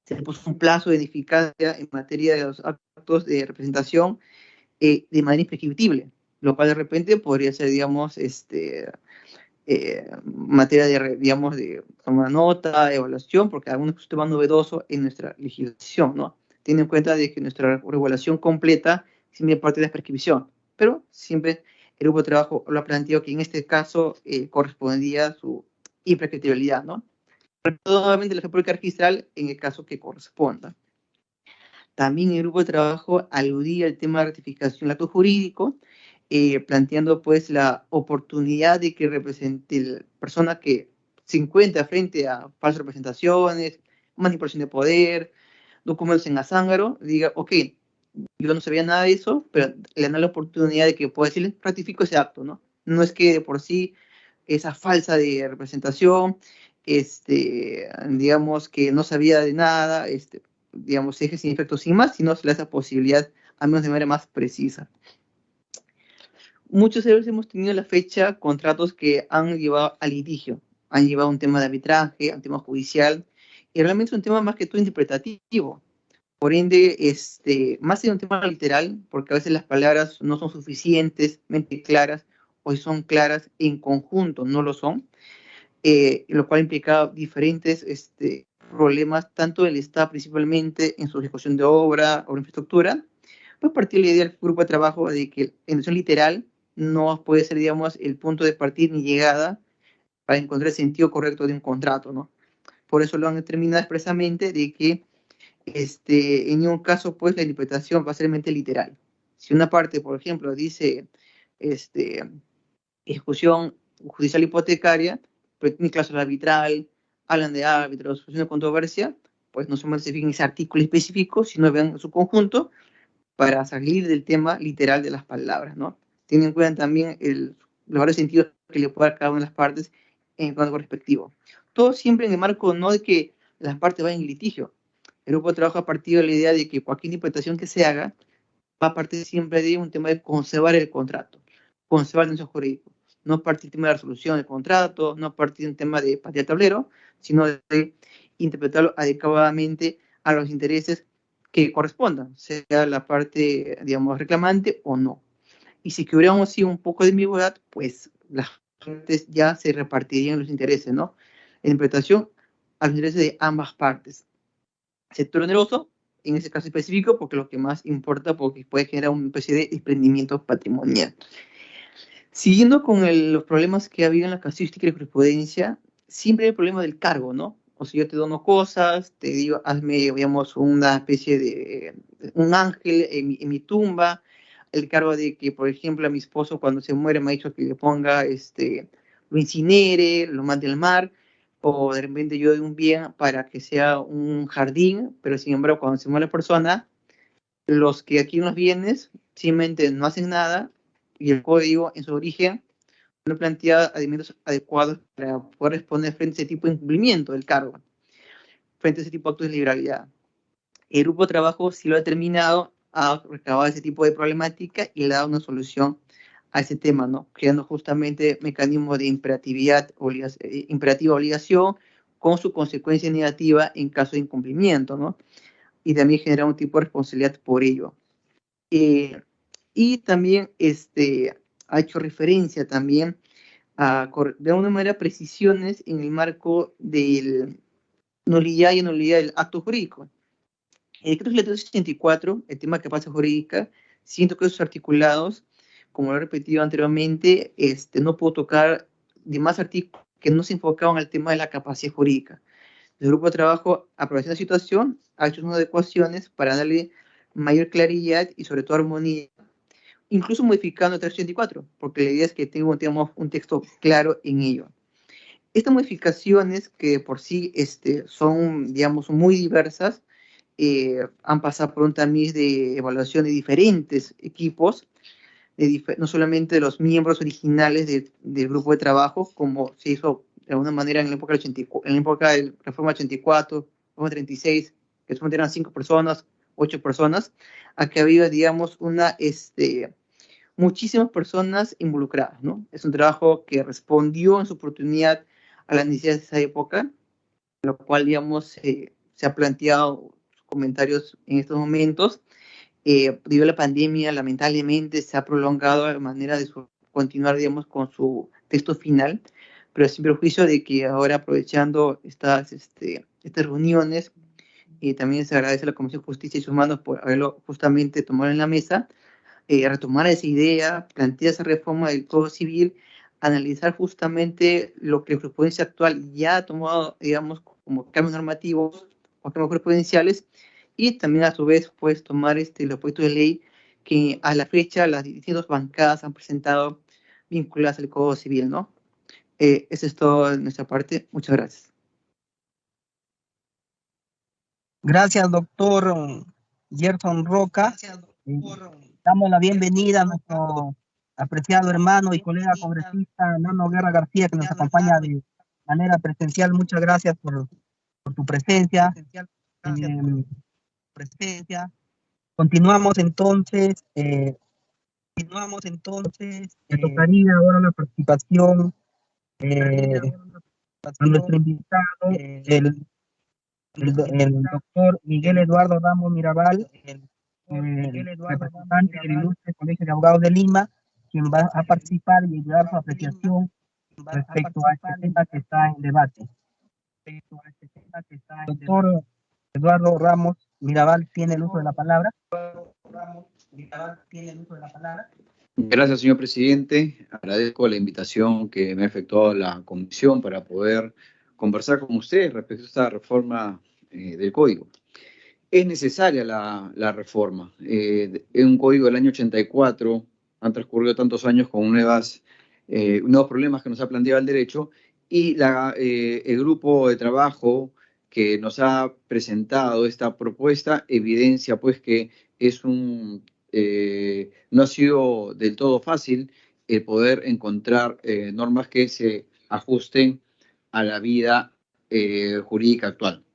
S5: Se le puso un plazo de eficacia en materia de los actos de representación de manera imprescriptible, lo cual de repente podría ser, digamos, materia de, digamos, de tomar nota, evaluación, porque algunos es un tema novedoso en nuestra legislación, ¿no? Tiene en cuenta de que nuestra regulación completa siempre parte de la prescripción, pero siempre el grupo de trabajo lo ha planteado que en este caso correspondía a su imprescriptibilidad, ¿no? Nuevamente la República Registral en el caso que corresponda. También el grupo de trabajo aludía al tema de ratificación del acto jurídico, planteando pues la oportunidad de que represente la persona que se encuentra frente a falsas representaciones, manipulación de poder, documentos en azángaro, diga, ok, yo no sabía nada de eso, pero le dan la oportunidad de que pueda decirle, ratifico ese acto, ¿no? No es que de por sí esa falsa de representación, digamos que no sabía de nada, digamos, se deje sin efecto sin más, sino se le da esa posibilidad, al menos de manera más precisa. Muchos de ellos hemos tenido a la fecha contratos que han llevado al litigio, han llevado un tema de arbitraje, un tema judicial, y realmente es un tema más que todo interpretativo. Por ende, más de un tema literal, porque a veces las palabras no son suficientemente claras, o son claras en conjunto, no lo son, lo cual implica diferentes problemas, tanto del Estado principalmente en su ejecución de obra o infraestructura, pues partir la idea del grupo de trabajo de que la intención literal no puede ser, digamos, el punto de partida ni llegada para encontrar el sentido correcto de un contrato, ¿no? Por eso lo han determinado expresamente de que en ningún caso, pues, la interpretación va a ser mente literal. Si una parte, por ejemplo, dice ejecución judicial hipotecaria, pero tiene cláusula arbitral, hablan de árbitros, solución de controversia, pues no solamente se fijen en ese artículo específico, sino vean su conjunto para salir del tema literal de las palabras, ¿no? Tienen en cuenta también los varios sentidos que le puede dar cada una de las partes en cuanto respectivo. Todo siempre en el marco no de que las partes vayan en litigio. El grupo de trabajo ha partido de la idea de que cualquier interpretación que se haga va a partir siempre de un tema de conservar el contrato, conservar el derecho jurídico. No partir del tema de la resolución del contrato, no partir del tema de patear el tablero, sino de interpretarlo adecuadamente a los intereses que correspondan, sea la parte, digamos, reclamante o no. Y si que hubiéramos sido un poco de ambigüedad, pues las partes ya se repartirían los intereses, ¿no? La interpretación a los intereses de ambas partes. Sector oneroso, en ese caso específico, porque lo que más importa, porque puede generar una especie de desprendimiento patrimonial. Siguiendo con los problemas que ha habido en la casuística y jurisprudencia, siempre hay el problema del cargo, ¿no? O sea, yo te dono cosas, te digo, hazme, digamos, una especie de un ángel en mi tumba, el cargo de que, por ejemplo, a mi esposo cuando se muere me ha dicho que le ponga, lo incinere, lo mande al mar, o de repente yo doy un bien para que sea un jardín, pero sin embargo cuando se muere la persona, los que adquieren los bienes simplemente no hacen nada y el código en su origen no plantea alimentos adecuados para poder responder frente a ese tipo de incumplimiento del cargo, frente a ese tipo de actos de liberalidad. El grupo de trabajo sí lo ha determinado, ha recabado ese tipo de problemática y le ha dado una solución a ese tema, ¿no? Creando justamente mecanismos de imperativa obligación con su consecuencia negativa en caso de incumplimiento, ¿no? Y también genera un tipo de responsabilidad por ello. Y también ha hecho referencia también a, de alguna manera, precisiones en el marco de nulidad y anulidad del acto jurídico. El decreto legislativo 84, el tema de capacidad jurídica, siento que esos articulados, como lo he repetido anteriormente, no puedo tocar demás artículos que no se enfocaban al tema de la capacidad jurídica. El grupo de trabajo, aprovechando la situación, ha hecho unas adecuaciones para darle mayor claridad y sobre todo armonía, incluso modificando el 384, porque la idea es que tengamos un texto claro en ello. Estas modificaciones, que por sí son, digamos, muy diversas, han pasado por un tamiz de evaluación de diferentes equipos, no solamente de los miembros originales del grupo de trabajo, como se hizo de alguna manera en la época de Reforma 84, Reforma 36, que solamente eran 5 personas, 8 personas, a que ha habido, digamos, un muchísimas personas involucradas, ¿no? Es un trabajo que respondió en su oportunidad a las necesidades de esa época, lo cual, digamos, se ha planteado comentarios en estos momentos. Debido a la pandemia, lamentablemente, se ha prolongado la manera de continuar, digamos, con su texto final, pero sin perjuicio de que ahora, aprovechando estas reuniones, también se agradece a la Comisión de Justicia y Humanos por haberlo justamente tomado en la mesa, retomar esa idea, plantear esa reforma del Código Civil, analizar justamente lo que la jurisprudencia actual ya ha tomado, digamos, como cambios normativos o cambios jurisprudenciales, y también a su vez pues tomar los proyectos de ley que a la fecha las distintas bancadas han presentado vinculadas al Código Civil, ¿no? Eso es todo de nuestra parte. Muchas gracias.
S1: Gracias, doctor Gerson Roca. Damos la bienvenida a nuestro apreciado hermano y colega congresista Nano Guerra García, que nos acompaña de manera presencial. Muchas gracias por tu presencia. Continuamos entonces. Me tocaría ahora la participación a nuestro invitado, el doctor Miguel Eduardo Ramos Mirabal, representante del Ilustre Colegio de Abogados de Lima, quien va a participar y dar su apreciación respecto a este tema que está en debate. Doctor Eduardo Ramos Mirabal tiene el uso de la palabra.
S6: Gracias, señor presidente. Agradezco la invitación que me ha efectuado la comisión para poder conversar con ustedes respecto a esta reforma del código. Es necesaria la reforma. Es un código del año 84, han transcurrido tantos años con nuevos problemas que nos ha planteado el derecho, y el grupo de trabajo que nos ha presentado esta propuesta evidencia pues que es no ha sido del todo fácil el poder encontrar normas que se ajusten a la vida jurídica actual.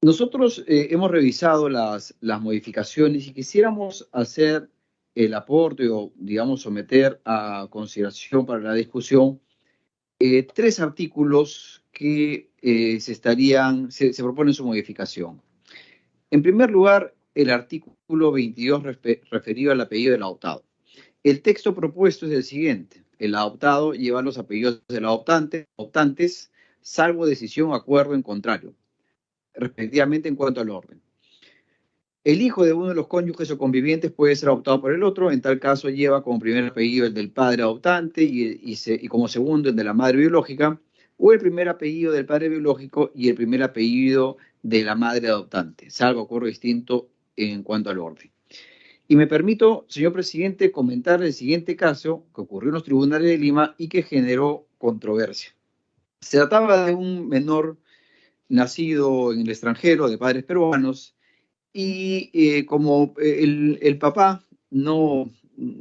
S6: Nosotros hemos revisado las modificaciones y quisiéramos hacer el aporte o, digamos, someter a consideración para la discusión 3 artículos que se proponen su modificación. En primer lugar, el artículo 22 referido al apellido del adoptado. El texto propuesto es el siguiente: el adoptado lleva los apellidos del adoptantes, salvo decisión o acuerdo en contrario, respectivamente en cuanto al orden. El hijo de uno de los cónyuges o convivientes puede ser adoptado por el otro. En tal caso lleva como primer apellido el del padre adoptante y como segundo el de la madre biológica, o el primer apellido del padre biológico y el primer apellido de la madre adoptante, salvo acuerdo distinto en cuanto al orden. Y me permito, señor presidente, comentar el siguiente caso que ocurrió en los tribunales de Lima y que generó controversia. Se trataba de un menor nacido en el extranjero de padres peruanos, y como el papá no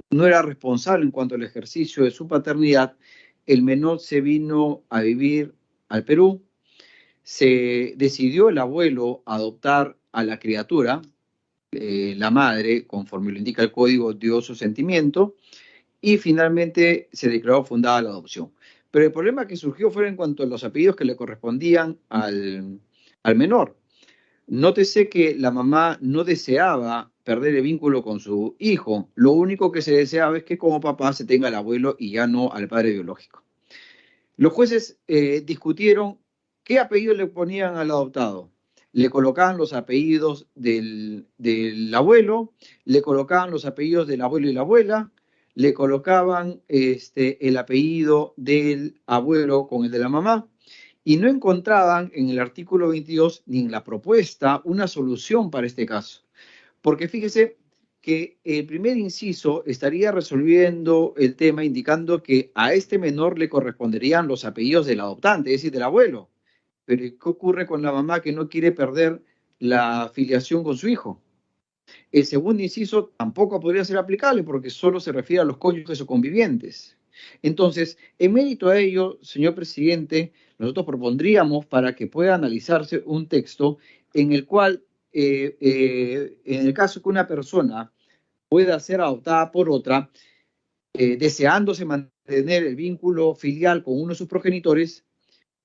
S6: era responsable en cuanto al ejercicio de su paternidad, el menor se vino a vivir al Perú. Se decidió el abuelo adoptar a la criatura. La madre, conforme lo indica el código, dio su sentimiento y finalmente se declaró fundada la adopción. Pero el problema que surgió fue en cuanto a los apellidos que le correspondían al menor. Nótese que la mamá no deseaba perder el vínculo con su hijo. Lo único que se deseaba es que como papá se tenga al abuelo y ya no al padre biológico. Los jueces discutieron qué apellido le ponían al adoptado. Le colocaban los apellidos del abuelo, le colocaban los apellidos del abuelo y la abuela, le colocaban el apellido del abuelo con el de la mamá, y no encontraban en el artículo 22 ni en la propuesta una solución para este caso. Porque fíjese que el primer inciso estaría resolviendo el tema indicando que a este menor le corresponderían los apellidos del adoptante, es decir, del abuelo. Pero ¿qué ocurre con la mamá que no quiere perder la filiación con su hijo? El segundo inciso tampoco podría ser aplicable porque solo se refiere a los cónyuges o convivientes. Entonces, en mérito a ello, señor presidente, nosotros propondríamos para que pueda analizarse un texto en el cual, en el caso que una persona pueda ser adoptada por otra, deseándose mantener el vínculo filial con uno de sus progenitores,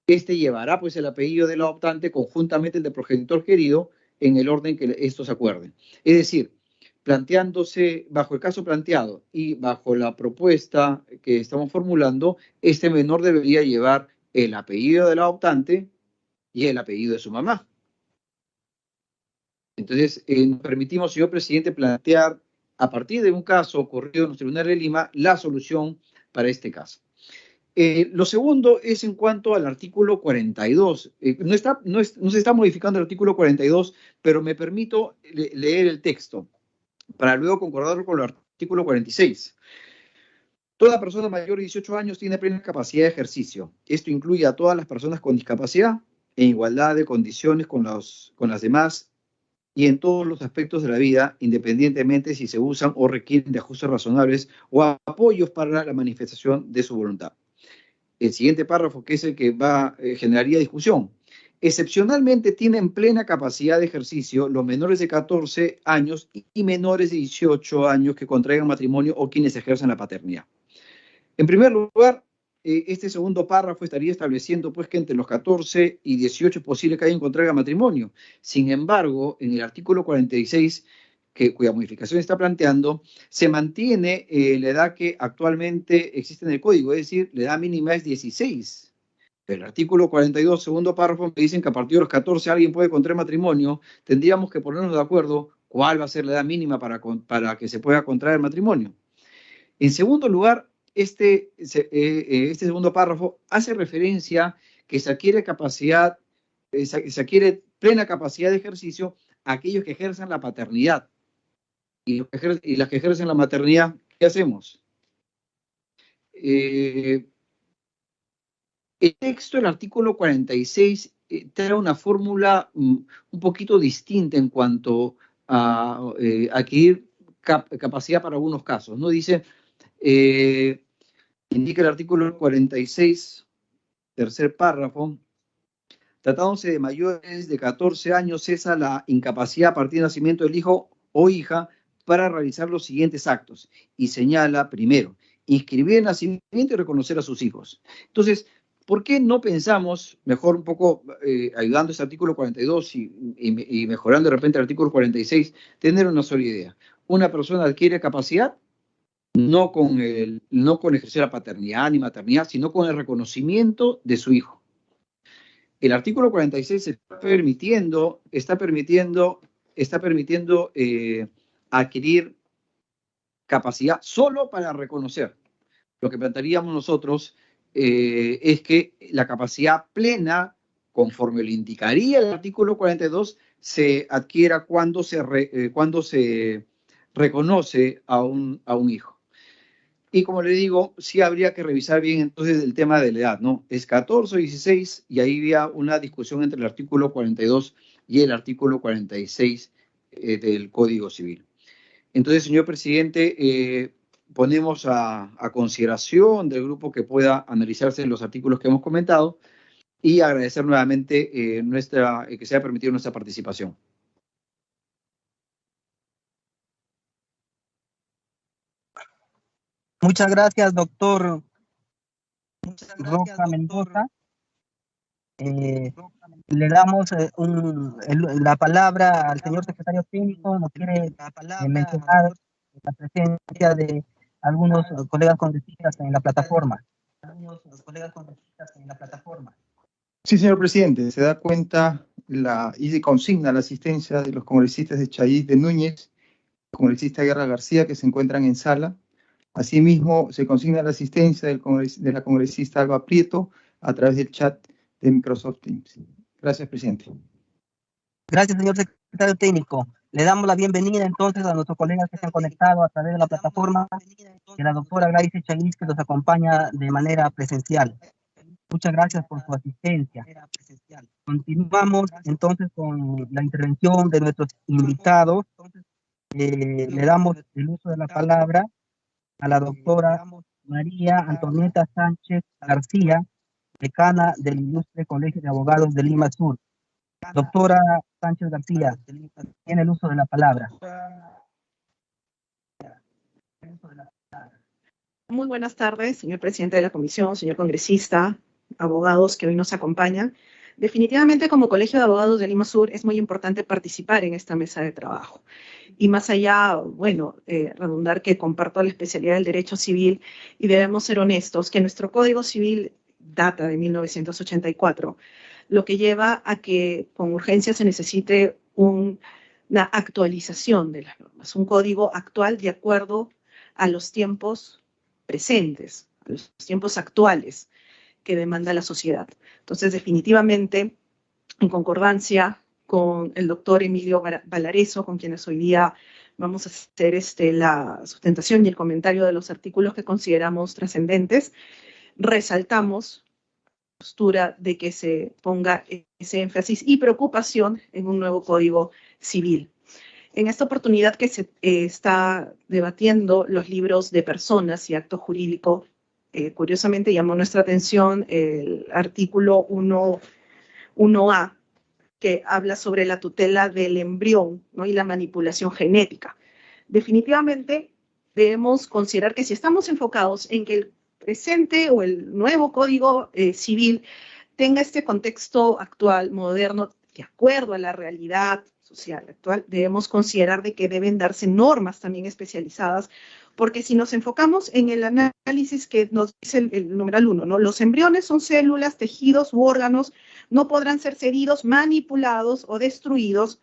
S6: este llevará pues el apellido del adoptante conjuntamente el del progenitor querido en el orden que estos acuerden. Es decir, planteándose, bajo el caso planteado y bajo la propuesta que estamos formulando, este menor debería llevar el apellido del adoptante y el apellido de su mamá. Entonces, nos permitimos, señor presidente, plantear a partir de un caso ocurrido en los tribunales de Lima la solución para este caso. Lo segundo es en cuanto al artículo 42. No se está modificando el artículo 42, pero me permito leer el texto para luego concordarlo con el artículo 46. Toda persona mayor de 18 años tiene plena capacidad de ejercicio. Esto incluye a todas las personas con discapacidad en igualdad de condiciones con las demás y en todos los aspectos de la vida, independientemente si se usan o requieren de ajustes razonables o apoyos para la manifestación de su voluntad. El siguiente párrafo, que es el que generaría discusión. Excepcionalmente tienen plena capacidad de ejercicio los menores de 14 años y menores de 18 años que contraigan matrimonio o quienes ejercen la paternidad. En primer lugar, este segundo párrafo estaría estableciendo pues que entre los 14 y 18 es posible que alguien contraiga matrimonio. Sin embargo, en el artículo 46, cuya modificación está planteando, se mantiene la edad que actualmente existe en el código, es decir, la edad mínima es 16. El artículo 42, segundo párrafo, me dicen que a partir de los 14 alguien puede contraer matrimonio. Tendríamos que ponernos de acuerdo cuál va a ser la edad mínima para que se pueda contraer matrimonio. En segundo lugar, este segundo párrafo hace referencia que se adquiere plena capacidad de ejercicio a aquellos que ejerzan la paternidad. Y las que ejercen la maternidad, ¿qué hacemos? El texto del artículo 46 trae una fórmula un poquito distinta en cuanto a adquirir capacidad para algunos casos, ¿no? Dice, indica el artículo 46, tercer párrafo, tratándose de mayores de 14 años, cesa la incapacidad a partir del nacimiento del hijo o hija para realizar los siguientes actos. Y señala, primero, inscribir el nacimiento y reconocer a sus hijos. Entonces, ¿por qué no pensamos, mejor un poco ayudando a este artículo 42 y mejorando de repente el artículo 46, tener una sola idea? Una persona adquiere capacidad no con ejercer la paternidad ni maternidad, sino con el reconocimiento de su hijo. El artículo 46 está permitiendo adquirir capacidad solo para reconocer. Lo que plantearíamos nosotros es que la capacidad plena, conforme lo indicaría el artículo 42, se adquiera cuando se reconoce a un hijo. Y como le digo, sí habría que revisar bien entonces el tema de la edad, ¿no? Es 14 o 16 y ahí había una discusión entre el artículo 42 y el artículo 46 del Código Civil. Entonces, señor presidente, ponemos a consideración del grupo que pueda analizarse los artículos que hemos comentado y agradecer nuevamente que se haya permitido nuestra participación.
S1: Muchas gracias, doctor Roca Mendoza. Le damos la palabra al señor secretario técnico. Nos quiere mencionar la presencia de algunos colegas congresistas en la plataforma.
S2: Sí, señor presidente, se da cuenta y se consigna la asistencia de los congresistas de Chayís de Núñez, congresista Guerra García, que se encuentran en sala. Asimismo, se consigna la asistencia de la congresista Alba Prieto a través del chat de Microsoft Teams. Gracias, presidente.
S1: Gracias, señor secretario técnico. Le damos la bienvenida entonces a nuestros colegas que se han conectado a través de la plataforma y a la doctora Gladys Chayís, que nos acompaña de manera presencial. Muchas gracias por su asistencia. Continuamos entonces con la intervención de nuestros invitados. Le damos el uso de la palabra a la doctora María Antonieta Sánchez García, decana del Ilustre Colegio de Abogados de Lima Sur. Doctora Sánchez García, tiene el uso de la palabra.
S7: Muy buenas tardes, señor presidente de la comisión, señor congresista, abogados que hoy nos acompañan. Definitivamente, como Colegio de Abogados de Lima Sur, es muy importante participar en esta mesa de trabajo. Y más allá, bueno, redundar que comparto la especialidad del derecho civil y debemos ser honestos, que nuestro Código Civil data de 1984, lo que lleva a que con urgencia se necesite una actualización de las normas, un código actual de acuerdo a los tiempos presentes, a los tiempos actuales que demanda la sociedad. Entonces, definitivamente, en concordancia con el doctor Emilio Valareso, con quienes hoy día vamos a hacer la sustentación y el comentario de los artículos que consideramos trascendentes, resaltamos la postura de que se ponga ese énfasis y preocupación en un nuevo Código Civil. En esta oportunidad que se está debatiendo los libros de personas y acto jurídico, curiosamente llamó nuestra atención el artículo 1A, que habla sobre la tutela del embrión, ¿no? Y la manipulación genética. Definitivamente debemos considerar que si estamos enfocados en que el presente o el nuevo Código Civil tenga este contexto actual, moderno, de acuerdo a la realidad social actual, debemos considerar de que deben darse normas también especializadas, porque si nos enfocamos en el análisis que nos dice el numeral 1, ¿no? Los embriones son células, tejidos u órganos, no podrán ser cedidos, manipulados o destruidos.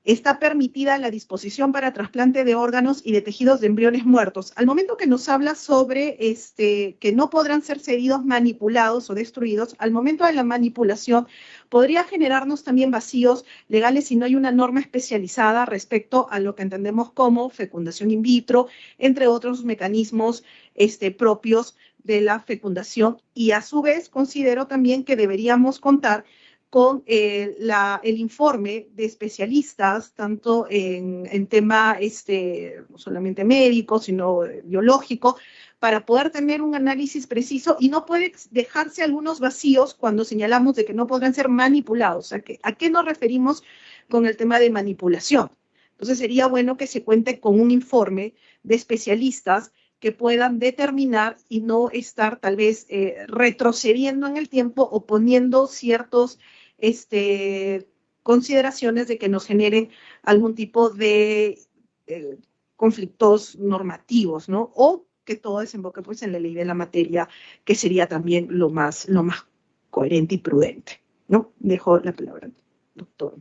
S7: Está permitida la disposición para trasplante de órganos y de tejidos de embriones muertos. Al momento que nos habla sobre que no podrán ser cedidos, manipulados o destruidos, al momento de la manipulación podría generarnos también vacíos legales si no hay una norma especializada respecto a lo que entendemos como fecundación in vitro, entre otros mecanismos propios de la fecundación. Y a su vez considero también que deberíamos contar con el informe de especialistas, tanto en tema no solamente médico, sino biológico, para poder tener un análisis preciso y no puede dejarse algunos vacíos cuando señalamos de que no podrán ser manipulados. ¿A qué nos referimos con el tema de manipulación? Entonces sería bueno que se cuente con un informe de especialistas que puedan determinar y no estar tal vez retrocediendo en el tiempo o poniendo ciertos consideraciones de que nos generen algún tipo de conflictos normativos, ¿no? O que todo desemboque pues en la ley de la materia, que sería también lo más coherente y prudente, ¿no? Dejo la palabra, doctor.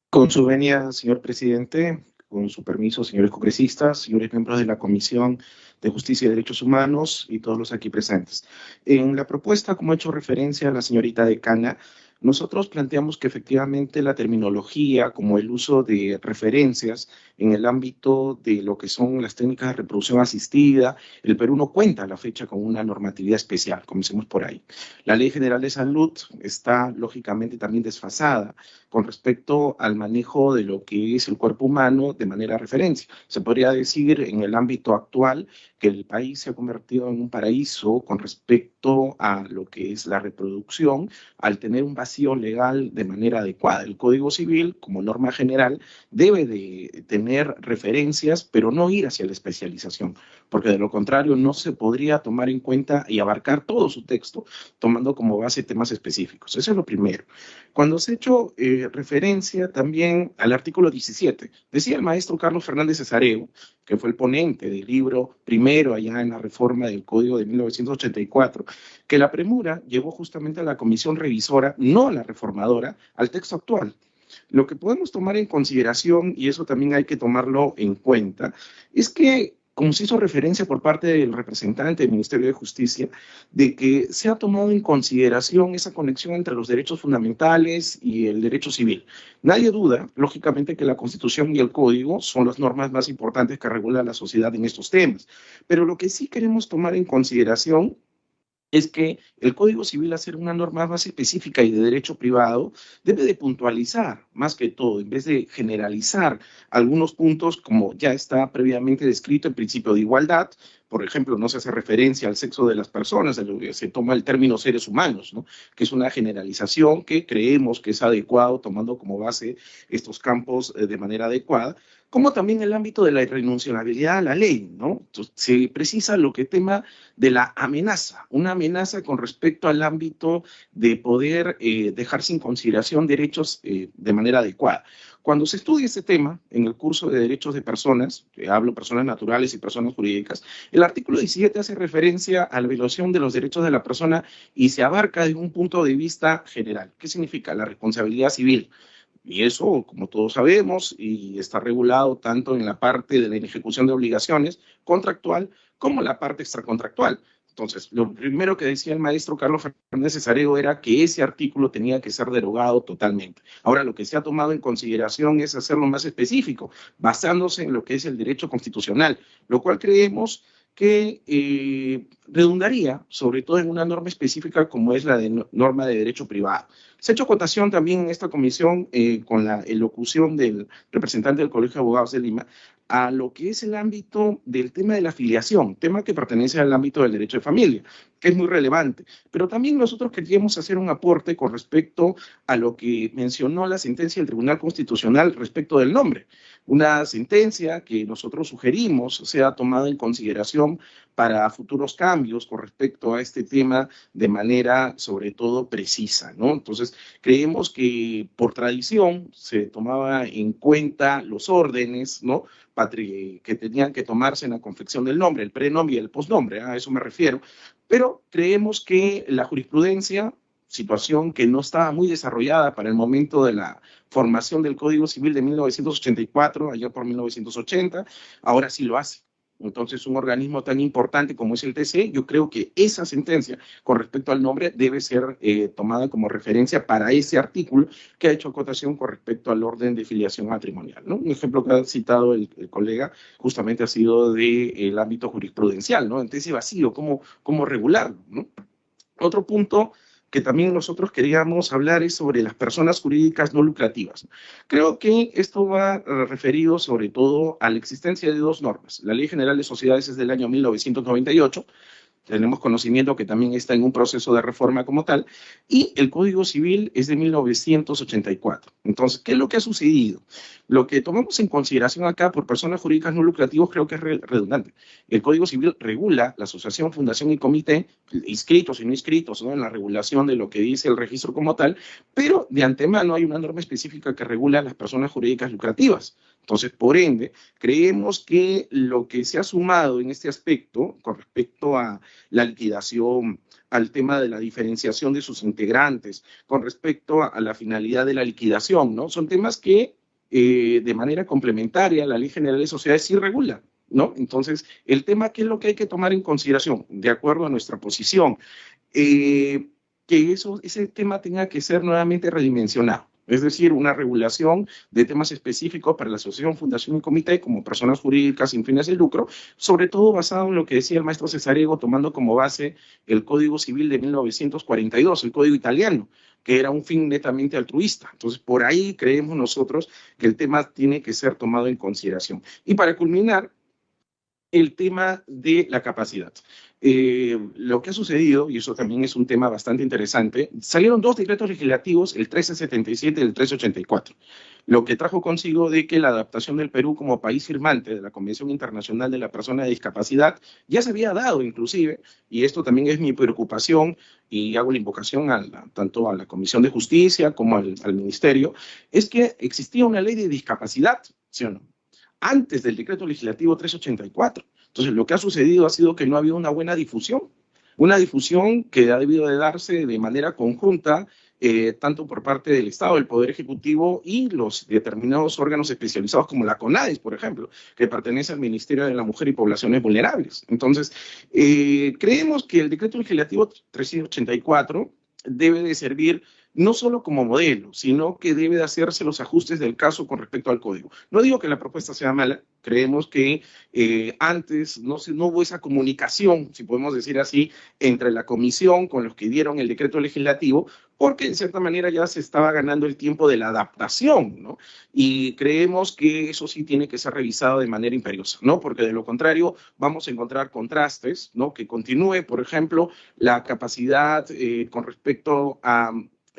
S8: Con su venia, señor presidente, con su permiso, señores congresistas, señores miembros de la Comisión de Justicia y Derechos Humanos y todos los aquí presentes. En la propuesta, como ha hecho referencia a la señorita decana, nosotros planteamos que efectivamente la terminología, como el uso de referencias en el ámbito de lo que son las técnicas de reproducción asistida, el Perú no cuenta a la fecha con una normatividad especial, comencemos por ahí. La Ley General de Salud está lógicamente también desfasada con respecto al manejo de lo que es el cuerpo humano de manera referencia. Se podría decir en el ámbito actual que el país se ha convertido en un paraíso con respecto a lo que es la reproducción, al tener un vacío legal de manera adecuada. El Código Civil, como norma general, debe de tener referencias, pero no ir hacia la especialización, porque de lo contrario no se podría tomar en cuenta y abarcar todo su texto, tomando como base temas específicos. Eso es lo primero. Cuando se ha hecho referencia también al artículo 17, decía el maestro Carlos Fernández Cesareo, que fue el ponente del libro primero allá en la reforma del Código de 1984, que la premura llevó justamente a la comisión revisora, no a la reformadora, al texto actual. Lo que podemos tomar en consideración, y eso también hay que tomarlo en cuenta, es que, como se hizo referencia por parte del representante del Ministerio de Justicia, de que se ha tomado en consideración esa conexión entre los derechos fundamentales y el derecho civil. Nadie duda, lógicamente, que la Constitución y el Código son las normas más importantes que regula la sociedad en estos temas. Pero lo que sí queremos tomar en consideración es que el Código Civil, al ser una norma más específica y de derecho privado, debe de puntualizar más que todo, en vez de generalizar algunos puntos como ya está previamente descrito el principio de igualdad. Por ejemplo, no se hace referencia al sexo de las personas, se toma el término seres humanos, ¿no? Que es una generalización que creemos que es adecuado, tomando como base estos campos de manera adecuada, como también el ámbito de la irrenunciabilidad a la ley, ¿no? Entonces, se precisa lo que tema de la amenaza, una amenaza con respecto al ámbito de poder dejar sin consideración derechos de manera adecuada. Cuando se estudia este tema en el curso de derechos de personas, hablo personas naturales y personas jurídicas, el artículo 17 hace referencia a la violación de los derechos de la persona y se abarca desde un punto de vista general. ¿Qué significa? La responsabilidad civil. Y eso, como todos sabemos, y está regulado tanto en la parte de la ejecución de obligaciones contractual como en la parte extracontractual. Entonces, lo primero que decía el maestro Carlos Fernández Cesareo era que ese artículo tenía que ser derogado totalmente. Ahora, lo que se ha tomado en consideración es hacerlo más específico, basándose en lo que es el derecho constitucional, lo cual creemos que redundaría sobre todo en una norma específica como es la de norma de derecho privado. Se ha hecho acotación también en esta comisión con la elocución del representante del Colegio de Abogados de Lima a lo que es el ámbito del tema de la filiación, tema que pertenece al ámbito del derecho de familia, que es muy relevante. Pero también nosotros queríamos hacer un aporte con respecto a lo que mencionó la sentencia del Tribunal Constitucional respecto del nombre. Una sentencia que nosotros sugerimos sea tomada en consideración para futuros cambios con respecto a este tema de manera sobre todo precisa, ¿no? Entonces, creemos que por tradición se tomaba en cuenta los órdenes, ¿no?, que tenían que tomarse en la confección del nombre, el prenombre y el postnombre, a eso me refiero, pero creemos que la jurisprudencia, situación que no estaba muy desarrollada para el momento de la formación del Código Civil de 1984, allá por 1980, ahora sí lo hace. Entonces, un organismo tan importante como es el TC, yo creo que esa sentencia con respecto al nombre debe ser tomada como referencia para ese artículo que ha hecho acotación con respecto al orden de filiación matrimonial, ¿no? Un ejemplo que ha citado el colega justamente ha sido del ámbito jurisprudencial, ¿no? Entonces, ese vacío, ¿cómo regularlo, ¿no? Otro punto que también nosotros queríamos hablar es sobre las personas jurídicas no lucrativas. Creo que esto va referido sobre todo a la existencia de dos normas. La Ley General de Sociedades es del año 1998, tenemos conocimiento que también está en un proceso de reforma como tal, y el Código Civil es de 1984. Entonces, ¿qué es lo que ha sucedido? Lo que tomamos en consideración acá por personas jurídicas no lucrativas creo que es redundante. El Código Civil regula la asociación, fundación y comité, inscritos y no inscritos, ¿no?, en la regulación de lo que dice el registro como tal, pero de antemano hay una norma específica que regula a las personas jurídicas lucrativas. Entonces, por ende, creemos que lo que se ha sumado en este aspecto con respecto a la liquidación, al tema de la diferenciación de sus integrantes, con respecto a la finalidad de la liquidación, ¿no? Son temas que de manera complementaria la Ley General de Sociedades sí regula, ¿no? Entonces, el tema, ¿qué es lo que hay que tomar en consideración? De acuerdo a nuestra posición, que ese tema tenga que ser nuevamente redimensionado. Es decir, una regulación de temas específicos para la asociación, fundación y comité como personas jurídicas sin fines de lucro, sobre todo basado en lo que decía el maestro Cesarego, tomando como base el Código Civil de 1942, el Código Italiano, que era un fin netamente altruista. Entonces, por ahí creemos nosotros que el tema tiene que ser tomado en consideración. Y para culminar, el tema de la capacidad. Lo que ha sucedido, y eso también es un tema bastante interesante, salieron dos decretos legislativos, el 1377 y el 1384, lo que trajo consigo de que la adaptación del Perú como país firmante de la Convención Internacional de la Persona de Discapacidad ya se había dado inclusive, y esto también es mi preocupación, y hago la invocación tanto a la Comisión de Justicia como al Ministerio, es que existía una ley de discapacidad, ¿sí o no?, antes del decreto legislativo 384. Entonces, lo que ha sucedido ha sido que no ha habido una buena difusión que ha debido de darse de manera conjunta, tanto por parte del Estado, del Poder Ejecutivo y los determinados órganos especializados como la CONADIS, por ejemplo, que pertenece al Ministerio de la Mujer y Poblaciones Vulnerables. Entonces, creemos que el decreto legislativo 384 debe de servir no solo como modelo, sino que debe de hacerse los ajustes del caso con respecto al código. No digo que la propuesta sea mala, creemos que antes no hubo esa comunicación, si podemos decir así, entre la comisión con los que dieron el decreto legislativo, porque en cierta manera ya se estaba ganando el tiempo de la adaptación, ¿no? Y creemos que eso sí tiene que ser revisado de manera imperiosa, ¿no? Porque de lo contrario vamos a encontrar contrastes, ¿no? Que continúe, por ejemplo, la capacidad con respecto a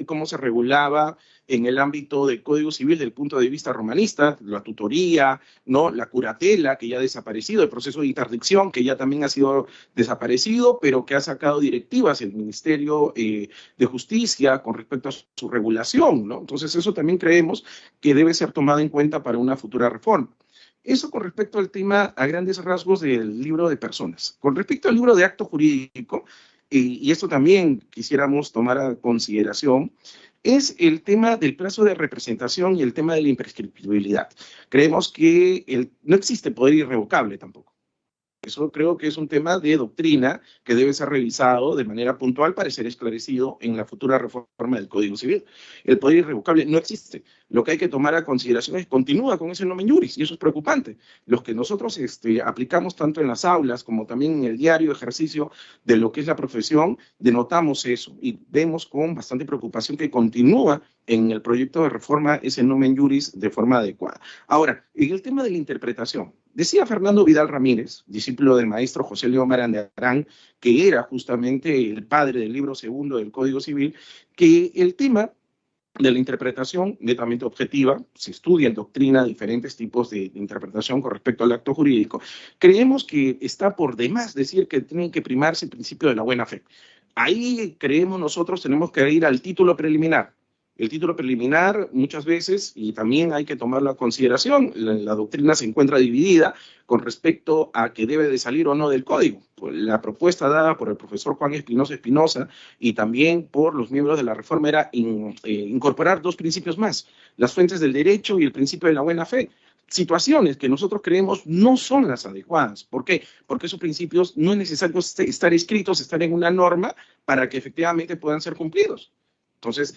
S8: cómo se regulaba en el ámbito del Código Civil desde el punto de vista romanista, la tutoría, ¿no? La curatela, que ya ha desaparecido, el proceso de interdicción, que ya también ha sido desaparecido, pero que ha sacado directivas el Ministerio de Justicia con respecto a su regulación, ¿no? Entonces eso también creemos que debe ser tomado en cuenta para una futura reforma. Eso con respecto al tema a grandes rasgos del libro de personas. Con respecto al libro de acto jurídico, y esto también quisiéramos tomar a consideración, es el tema del plazo de representación y el tema de la imprescriptibilidad. Creemos que no existe poder irrevocable tampoco. Eso creo que es un tema de doctrina que debe ser revisado de manera puntual para ser esclarecido en la futura reforma del Código Civil. El poder irrevocable no existe. Lo que hay que tomar a consideración es que continúa con ese nomen juris, y eso es preocupante. Los que nosotros aplicamos tanto en las aulas como también en el diario ejercicio de lo que es la profesión, denotamos eso y vemos con bastante preocupación que continúa en el proyecto de reforma ese nomen juris de forma adecuada. Ahora, en el tema de la interpretación, decía Fernando Vidal Ramírez, discípulo del maestro José León Marandarán, que era justamente el padre del libro segundo del Código Civil, que el tema de la interpretación netamente objetiva, se estudia en doctrina diferentes tipos de interpretación con respecto al acto jurídico, creemos que está por demás decir que tiene que primarse el principio de la buena fe. Ahí creemos nosotros tenemos que ir al título preliminar. El título preliminar muchas veces, y también hay que tomarlo a consideración, la doctrina se encuentra dividida con respecto a que debe de salir o no del código. La propuesta dada por el profesor Juan Espinosa Espinosa y también por los miembros de la reforma era incorporar dos principios más, las fuentes del derecho y el principio de la buena fe. Situaciones que nosotros creemos no son las adecuadas. ¿Por qué? Porque esos principios no es necesario estar escritos, estar en una norma para que efectivamente puedan ser cumplidos. Entonces,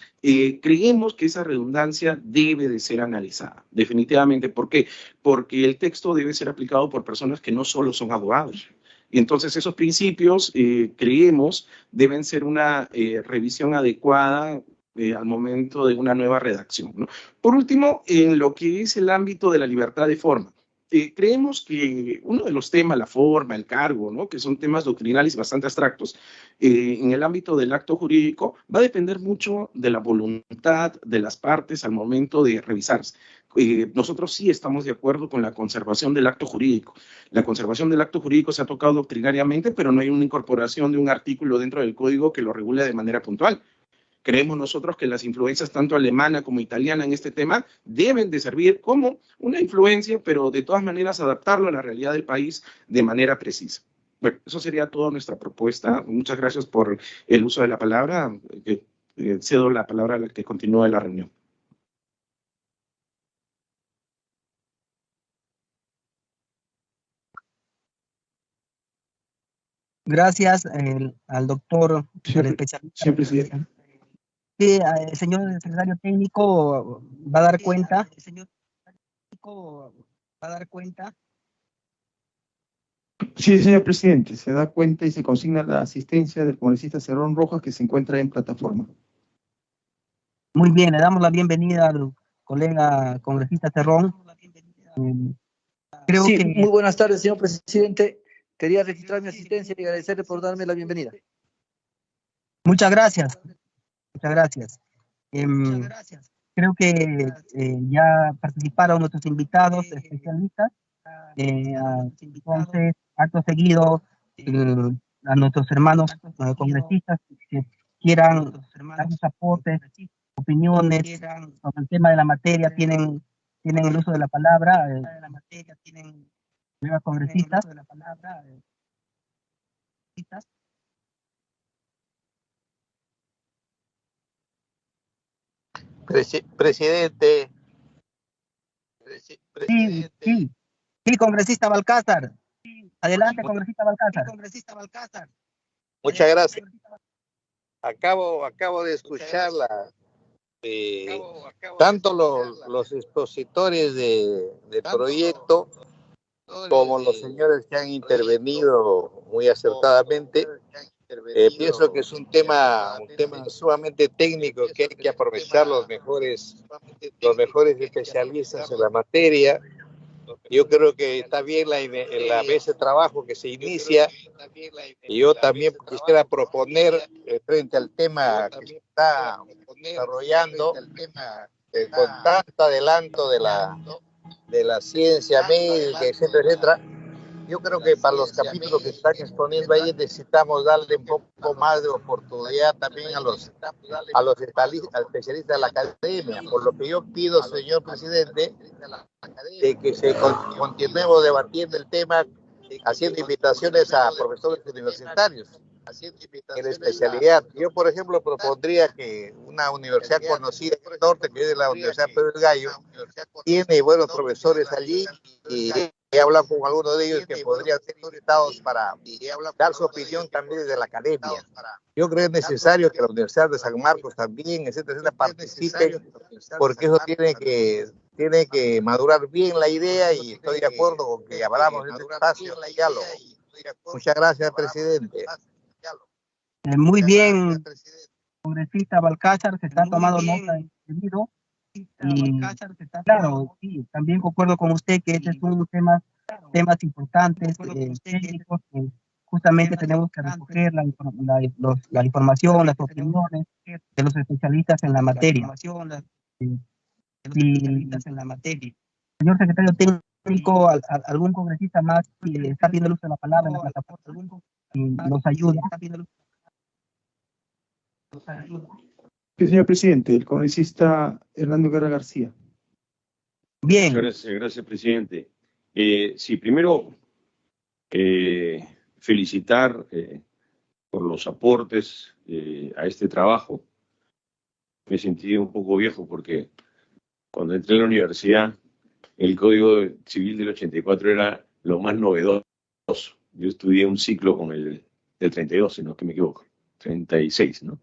S8: creemos que esa redundancia debe de ser analizada, definitivamente. ¿Por qué? Porque el texto debe ser aplicado por personas que no solo son abogados. Y entonces esos principios, creemos, deben ser una revisión adecuada al momento de una nueva redacción, ¿no? Por último, en lo que es el ámbito de la libertad de forma. Creemos que uno de los temas, la forma, el cargo, ¿no? Que son temas doctrinales y bastante abstractos, en el ámbito del acto jurídico, va a depender mucho de la voluntad de las partes al momento de revisarse. Nosotros sí estamos de acuerdo con la conservación del acto jurídico. La conservación del acto jurídico se ha tocado doctrinariamente, pero no hay una incorporación de un artículo dentro del código que lo regule de manera puntual. Creemos nosotros que las influencias tanto alemana como italiana en este tema deben de servir como una influencia, pero de todas maneras adaptarlo a la realidad del país de manera precisa. Bueno, eso sería toda nuestra propuesta. Muchas gracias por el uso de la palabra. Cedo la palabra a la que continúe la reunión.
S1: Gracias al doctor, al especialista.
S8: Señor presidente.
S1: Sí, el señor secretario técnico va a dar cuenta.
S2: Sí, señor presidente, se da cuenta y se consigna la asistencia del congresista Cerrón Rojas, que se encuentra en plataforma.
S1: Muy bien, le damos la bienvenida al colega congresista Cerrón.
S9: Creo que... Muy buenas tardes, señor presidente. Quería registrar mi asistencia y agradecerle por darme la bienvenida.
S1: Muchas gracias. Muchas gracias. Creo que ya participaron nuestros invitados especialistas. Entonces, acto seguido, a nuestros hermanos congresistas que quieran dar sus aportes, opiniones sobre el tema de la materia, tienen el uso de la palabra. Congresistas.
S10: Presidente.
S1: Sí, congresista Balcázar. Adelante, congresista Balcázar.
S10: Muchas gracias. Acabo de escucharla. Tanto los expositores del proyecto como los señores que han intervenido muy acertadamente. Pienso que es un tema sumamente técnico que hay que aprovechar los mejores especialistas en la materia Yo creo que está bien la mesa de trabajo que se inicia, y yo también quisiera proponer, frente al tema que se está desarrollando, con tanto adelanto de la ciencia médica, etcétera, etcétera. Yo creo que para los capítulos que están exponiendo ahí necesitamos darle un poco más de oportunidad también a los especialistas de la academia, por lo que yo pido, señor presidente, de que continuemos debatiendo el tema, haciendo invitaciones a profesores universitarios en especialidad. Yo, por ejemplo, propondría que una universidad conocida en el norte, que es la Universidad Pedro del Gallo, tiene buenos profesores allí, y he hablado con algunos de ellos que podrían ser invitados para dar su opinión también desde la academia. Yo creo que es necesario que la Universidad de San Marcos también, etcétera, etcétera, participen, porque eso tiene que madurar bien la idea, y estoy de acuerdo con que hablamos de este espacio de diálogo. Muchas gracias, presidente.
S1: Muy bien, congresista Balcázar, se está tomando nota de debido. Y claro, sí, también concuerdo con usted que este es un temas importantes, técnicos, que justamente tenemos que recoger la información, las opiniones de los especialistas en la materia. Señor secretario técnico, algún congresista más que está pidiendo el uso de la palabra en la plataforma, nos ayuda.
S8: Sí, señor presidente, el congresista Hernando Guerra García.
S1: Bien.
S11: Gracias, presidente. Sí, primero, felicitar por los aportes a este trabajo. Me sentí un poco viejo porque cuando entré a la universidad, el Código Civil del 84 era lo más novedoso. Yo estudié un ciclo con el del 32, si no es que me equivoco, 36, ¿no?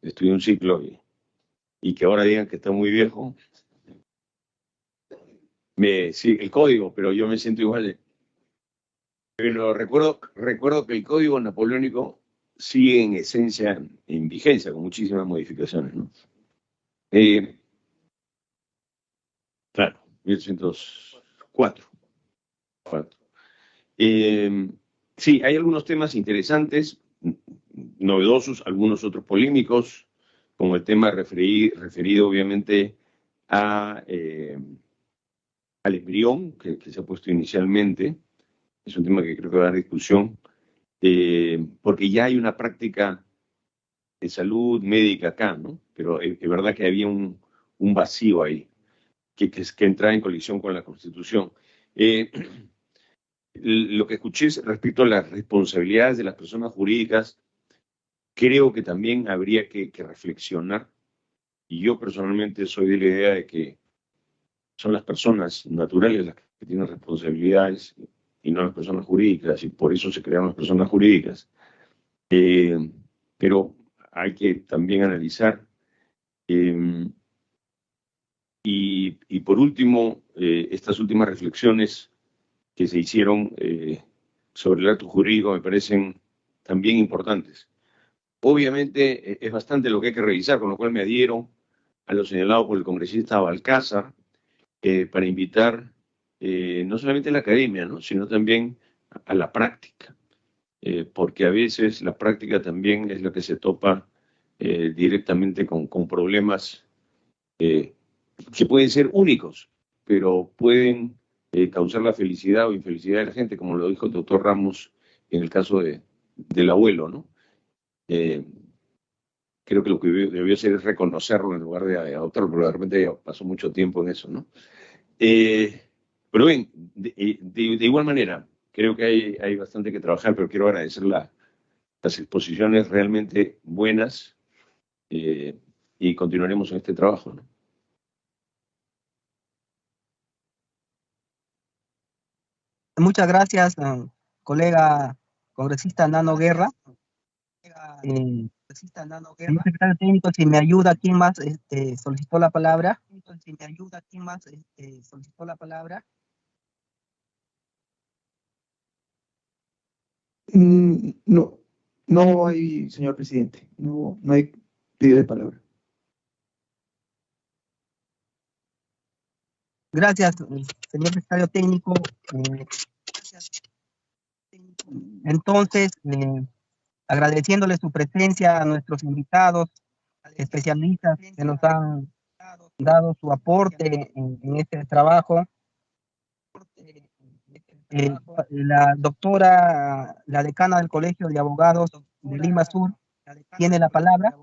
S11: Estudié un ciclo y que ahora digan que está muy viejo. Sí, el código, pero yo me siento igual. Pero recuerdo que el código napoleónico sigue en esencia, en vigencia, con muchísimas modificaciones, ¿no? Claro, 1804. Sí, hay algunos temas interesantes, novedosos, algunos otros polémicos, como el tema referido obviamente al embrión que se ha puesto inicialmente. Es un tema que creo que va a dar discusión, porque ya hay una práctica de salud médica acá, ¿no? Pero es verdad que había un vacío ahí, que entra en colisión con la Constitución. Lo que escuché respecto a las responsabilidades de las personas jurídicas, creo que también habría que reflexionar, y yo personalmente soy de la idea de que son las personas naturales las que tienen responsabilidades y no las personas jurídicas, y por eso se crearon las personas jurídicas. Pero hay que también analizar. Y por último, estas últimas reflexiones que se hicieron sobre el acto jurídico me parecen también importantes. Obviamente es bastante lo que hay que revisar, con lo cual me adhiero a lo señalado por el congresista Balcázar, para invitar no solamente a la academia, ¿no?, sino también a la práctica, porque a veces la práctica también es la que se topa directamente con problemas que pueden ser únicos, pero pueden causar la felicidad o infelicidad de la gente, como lo dijo el doctor Ramos en el caso del abuelo, ¿no? Creo que lo que debió hacer es reconocerlo en lugar de adoptarlo, pero de repente ya pasó mucho tiempo en eso, ¿no? Pero bien, de igual manera, creo que hay bastante que trabajar, pero quiero agradecer las exposiciones realmente buenas, y continuaremos en este trabajo, ¿no?
S1: Muchas gracias, colega congresista Nano Guerra. Señor secretario técnico, si me ayuda, ¿quién más solicitó la palabra?
S8: No, no hay, señor presidente, no hay pedido de palabra.
S1: Gracias, señor secretario técnico. Entonces, agradeciéndole su presencia a nuestros invitados, especialistas que nos han dado su aporte en este trabajo. La doctora, la decana del Colegio de Abogados de Lima Sur, tiene la palabra.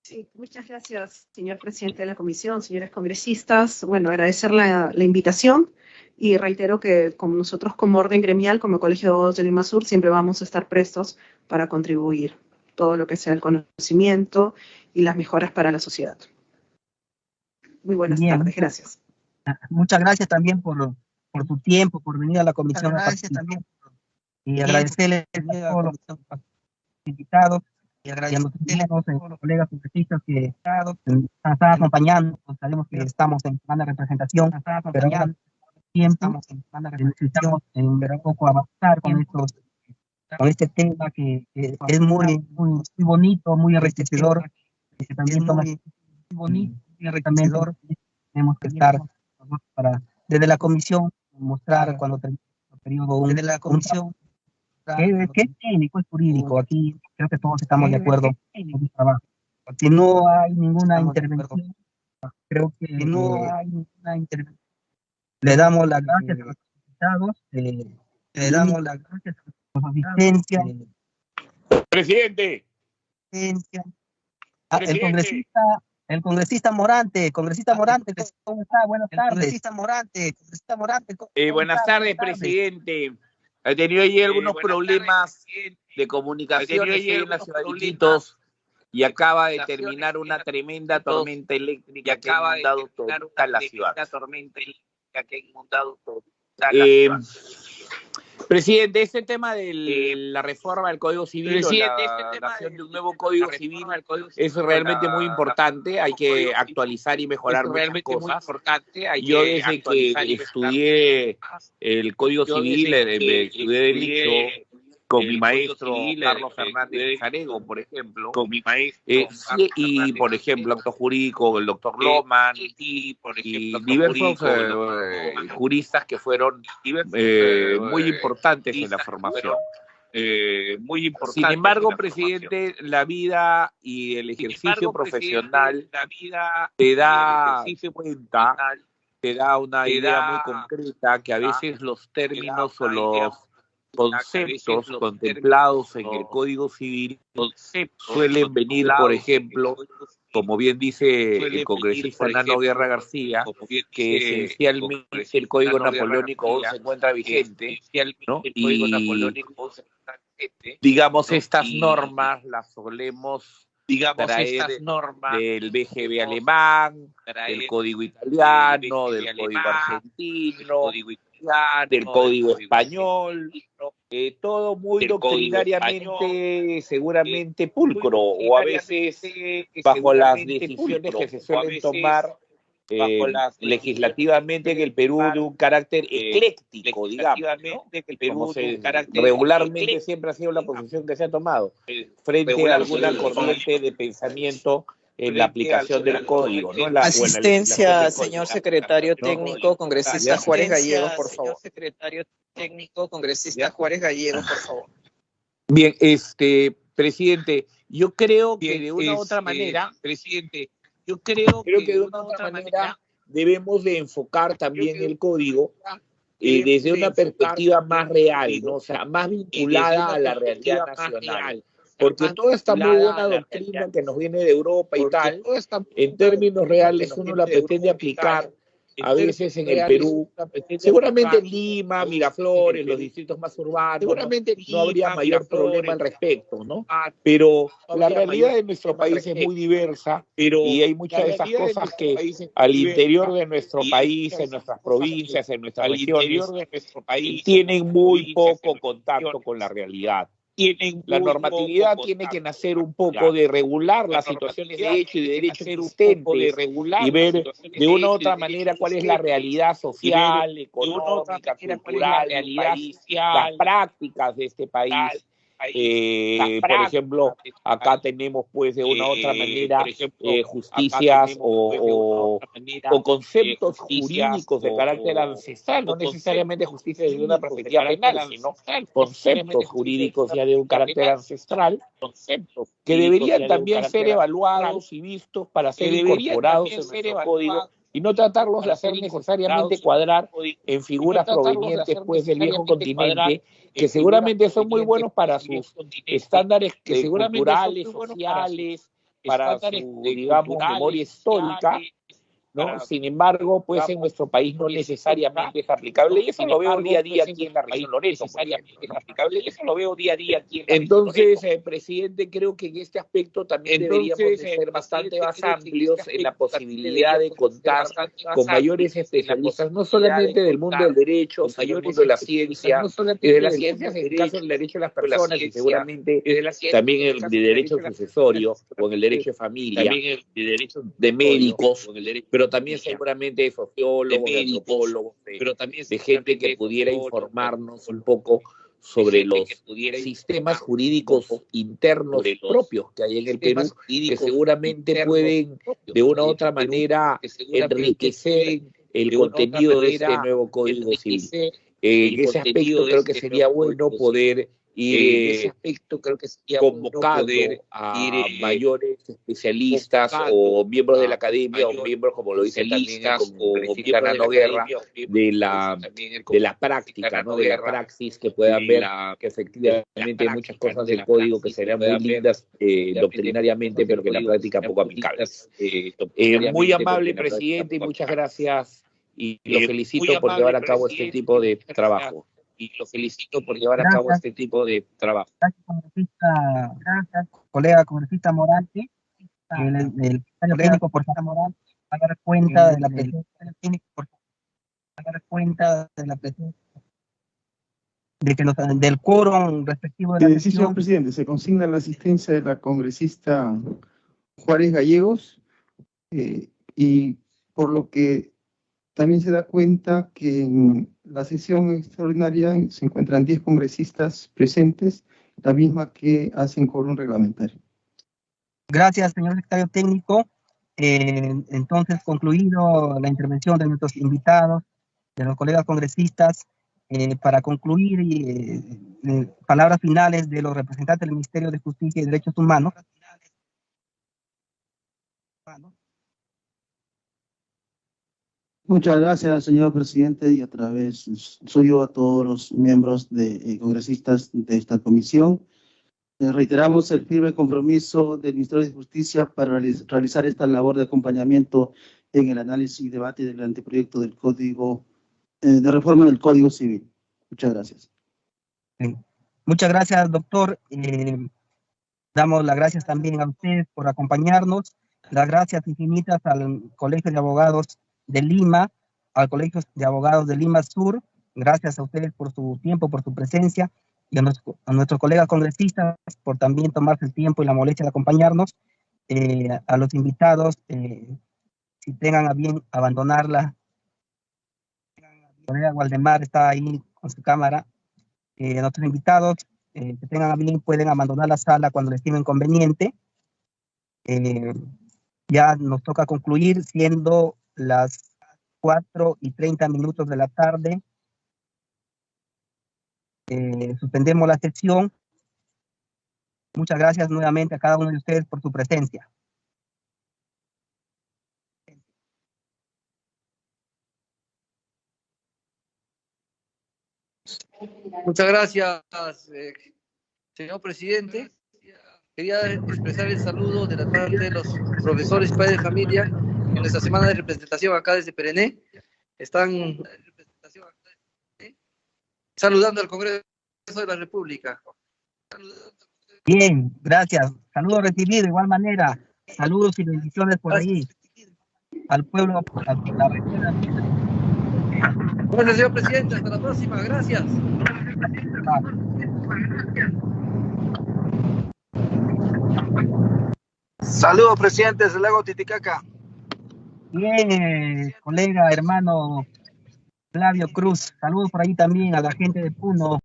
S7: Sí, muchas gracias, señor presidente de la comisión, señores congresistas. Bueno, agradecer la invitación y reitero que como nosotros como orden gremial, como Colegio de Abogados de Lima Sur, siempre vamos a estar prestos para contribuir todo lo que sea el conocimiento y las mejoras para la sociedad. Muy buenas tardes, gracias.
S1: Muchas gracias también por su tiempo, por venir a la comisión. Y agradecerles a todos los invitados y a los colegas congresistas que nos están acompañando. Sabemos que estamos en plan de representación, pero al tiempo necesitamos un poco avanzar con este tema que es muy bonito, muy enriquecedor, que también somos muy bonito, muy enriquecedor. Tenemos que estar desde la comisión mostrar cuando termine el periodo desde la comisión que es técnico, es jurídico. Aquí creo que todos estamos de acuerdo en el trabajo. Si no hay ninguna intervención, creo que no hay ninguna intervención. Le damos las gracias a los invitados, le damos las gracias por su asistencia.
S11: Presidente.
S1: El congresista Morante, ¿cómo está? Buenas tardes.
S12: Buenas tardes, presidente. He tenido allí algunos problemas de comunicaciones en la ciudad de Iquitos y acaba de terminar una tremenda tormenta eléctrica que ha inundado toda la ciudad. Presidente, este tema de la reforma del Código Civil o la creación de un nuevo Código Civil es realmente muy importante. Hay que actualizar y mejorar muchas cosas. Yo desde que estudié el Código Civil, estudié Derecho con mi maestro Carlos Fernández Canego, por ejemplo, y por ejemplo, acto jurídico, el doctor Loman, y diversos juristas que fueron muy importantes en la formación. Sin embargo, presidente, la vida y el ejercicio profesional te da cuenta, te da una idea muy concreta que a veces los términos o los conceptos contemplados en el Código Civil suelen venir, por ejemplo, como bien dice el congresista Nano Guerra García, que esencialmente el Código Napoleónico se encuentra vigente, ¿no? Y digamos, estas normas las solemos traer del BGB alemán, del Código Italiano, del Código argentino, del Código español, todo muy doctrinariamente seguramente pulcro, o a veces bajo las decisiones que se suelen tomar legislativamente en el Perú de un carácter ecléctico, digamos, ¿no? Como regularmente siempre ha sido la posición que se ha tomado frente a alguna corriente de pensamiento en la aplicación del código, ¿no?
S13: Asistencia, señor secretario técnico, congresista Juárez Gallegos, por favor. Secretario técnico, congresista Juárez Gallegos, por favor.
S12: Bien, presidente, yo creo que de una u otra manera, debemos de enfocar también el código desde una perspectiva más real, ¿no? O sea, más vinculada a la realidad nacional. Porque toda esta muy buena doctrina que nos viene de Europa y tal, en términos reales uno la pretende aplicar a veces en el Perú, seguramente en Lima, Miraflores, los distritos más urbanos, no habría mayor problema al respecto, ¿no? Pero la realidad de nuestro país es muy diversa y hay muchas de esas cosas que al interior de nuestro país, en nuestras provincias, en nuestras regiones, tienen muy poco contacto con la realidad. La normatividad tiene que nacer un poco de regular las situaciones de hecho y de derecho existentes y ver de una u otra manera cuál es la realidad social, económica, cultural del país, las prácticas de este país Por ejemplo, acá tenemos pues de una u otra manera justicias o conceptos jurídicos de carácter ancestral, no necesariamente justicia desde una perspectiva penal, sino conceptos jurídicos ya de un carácter ancestral que deberían también ser evaluados y vistos para ser incorporados en nuestro código y no tratarlos de hacer necesariamente cuadrar en figuras provenientes pues del viejo continente, que seguramente son muy buenos para sus estándares culturales, sociales, para su, digamos, memoria histórica, ¿no? Sin embargo, pues en nuestro país no necesariamente es aplicable, y eso lo veo día a día aquí en la región Loreto. Entonces, presidente, creo que en este aspecto también deberíamos de ser bastante más amplios en la posibilidad de contar con mayores especialistas, no solamente del mundo del derecho, sino del mundo de la ciencia, y de las ciencias en el caso del derecho de las personas, y seguramente también el de derecho sucesorio, o en el derecho de familia, de médicos, pero también seguramente de sociólogos, de antropólogos, de gente que pudiera informarnos un poco sobre los sistemas jurídicos internos propios que hay en el Perú, que seguramente pueden de una u otra manera enriquecer el contenido de este nuevo Código Civil. En ese aspecto creo que sería bueno poder ir convocando a mayores especialistas o miembros de la academia o miembros, como lo dice también el congresista Nano Guerra, de la práctica, ¿no? De la praxis, que puedan ver que efectivamente hay muchas cosas del código que serían muy lindas doctrinariamente, pero que en la práctica poco aplicables. Muy amable, presidente, y muchas gracias, y lo felicito por llevar a cabo este tipo de trabajo.
S1: Gracias, colega congresista Morante. El secretario técnico, por favor, va a dar cuenta de la presencia del quórum respectivo de la
S2: Sí, señor presidente, se consigna la asistencia de la congresista Juárez Gallegos, y por lo que también se da cuenta que en la sesión extraordinaria se encuentran 10 congresistas presentes, la misma que hacen quórum reglamentario.
S1: Gracias, señor secretario técnico. Entonces, concluido la intervención de nuestros invitados, de los colegas congresistas, para concluir, palabras finales de los representantes del Ministerio de Justicia y Derechos Humanos.
S3: Muchas gracias, señor presidente, y a través suyo a todos los miembros congresistas de esta comisión. Reiteramos el firme compromiso del Ministerio de Justicia para realizar esta labor de acompañamiento en el análisis y debate del anteproyecto del Código de reforma del Código Civil. Muchas gracias.
S1: Muchas gracias, doctor. Damos las gracias también a ustedes por acompañarnos. Las gracias infinitas al Colegio de Abogados de Lima, al Colegio de Abogados de Lima Sur. Gracias a ustedes por su tiempo, por su presencia, y a nuestros colegas congresistas por también tomarse el tiempo y la molestia de acompañarnos. A los invitados, si tengan a bien abandonarla, el colega Waldemar está ahí con su cámara. A nuestros invitados, que tengan a bien, pueden abandonar la sala cuando les estimen conveniente. Ya nos toca concluir, siendo las 4:30 de la tarde. Suspendemos la sesión. Muchas gracias nuevamente a cada uno de ustedes por su presencia.
S9: Muchas gracias, señor presidente. Quería expresar el saludo de la parte de los profesores y padres de familia en nuestra semana de representación acá desde Perené. Están saludando al Congreso de la República.
S1: Bien, gracias. Saludos recibidos de igual manera. Saludos y bendiciones por ahí. Al pueblo, a la región.
S9: Bueno, señor presidente, hasta la próxima. Gracias.
S14: Saludos, presidente, desde Lago Titicaca.
S1: Bien, colega, hermano Flavio Cruz. Saludos por ahí también a la gente de Puno.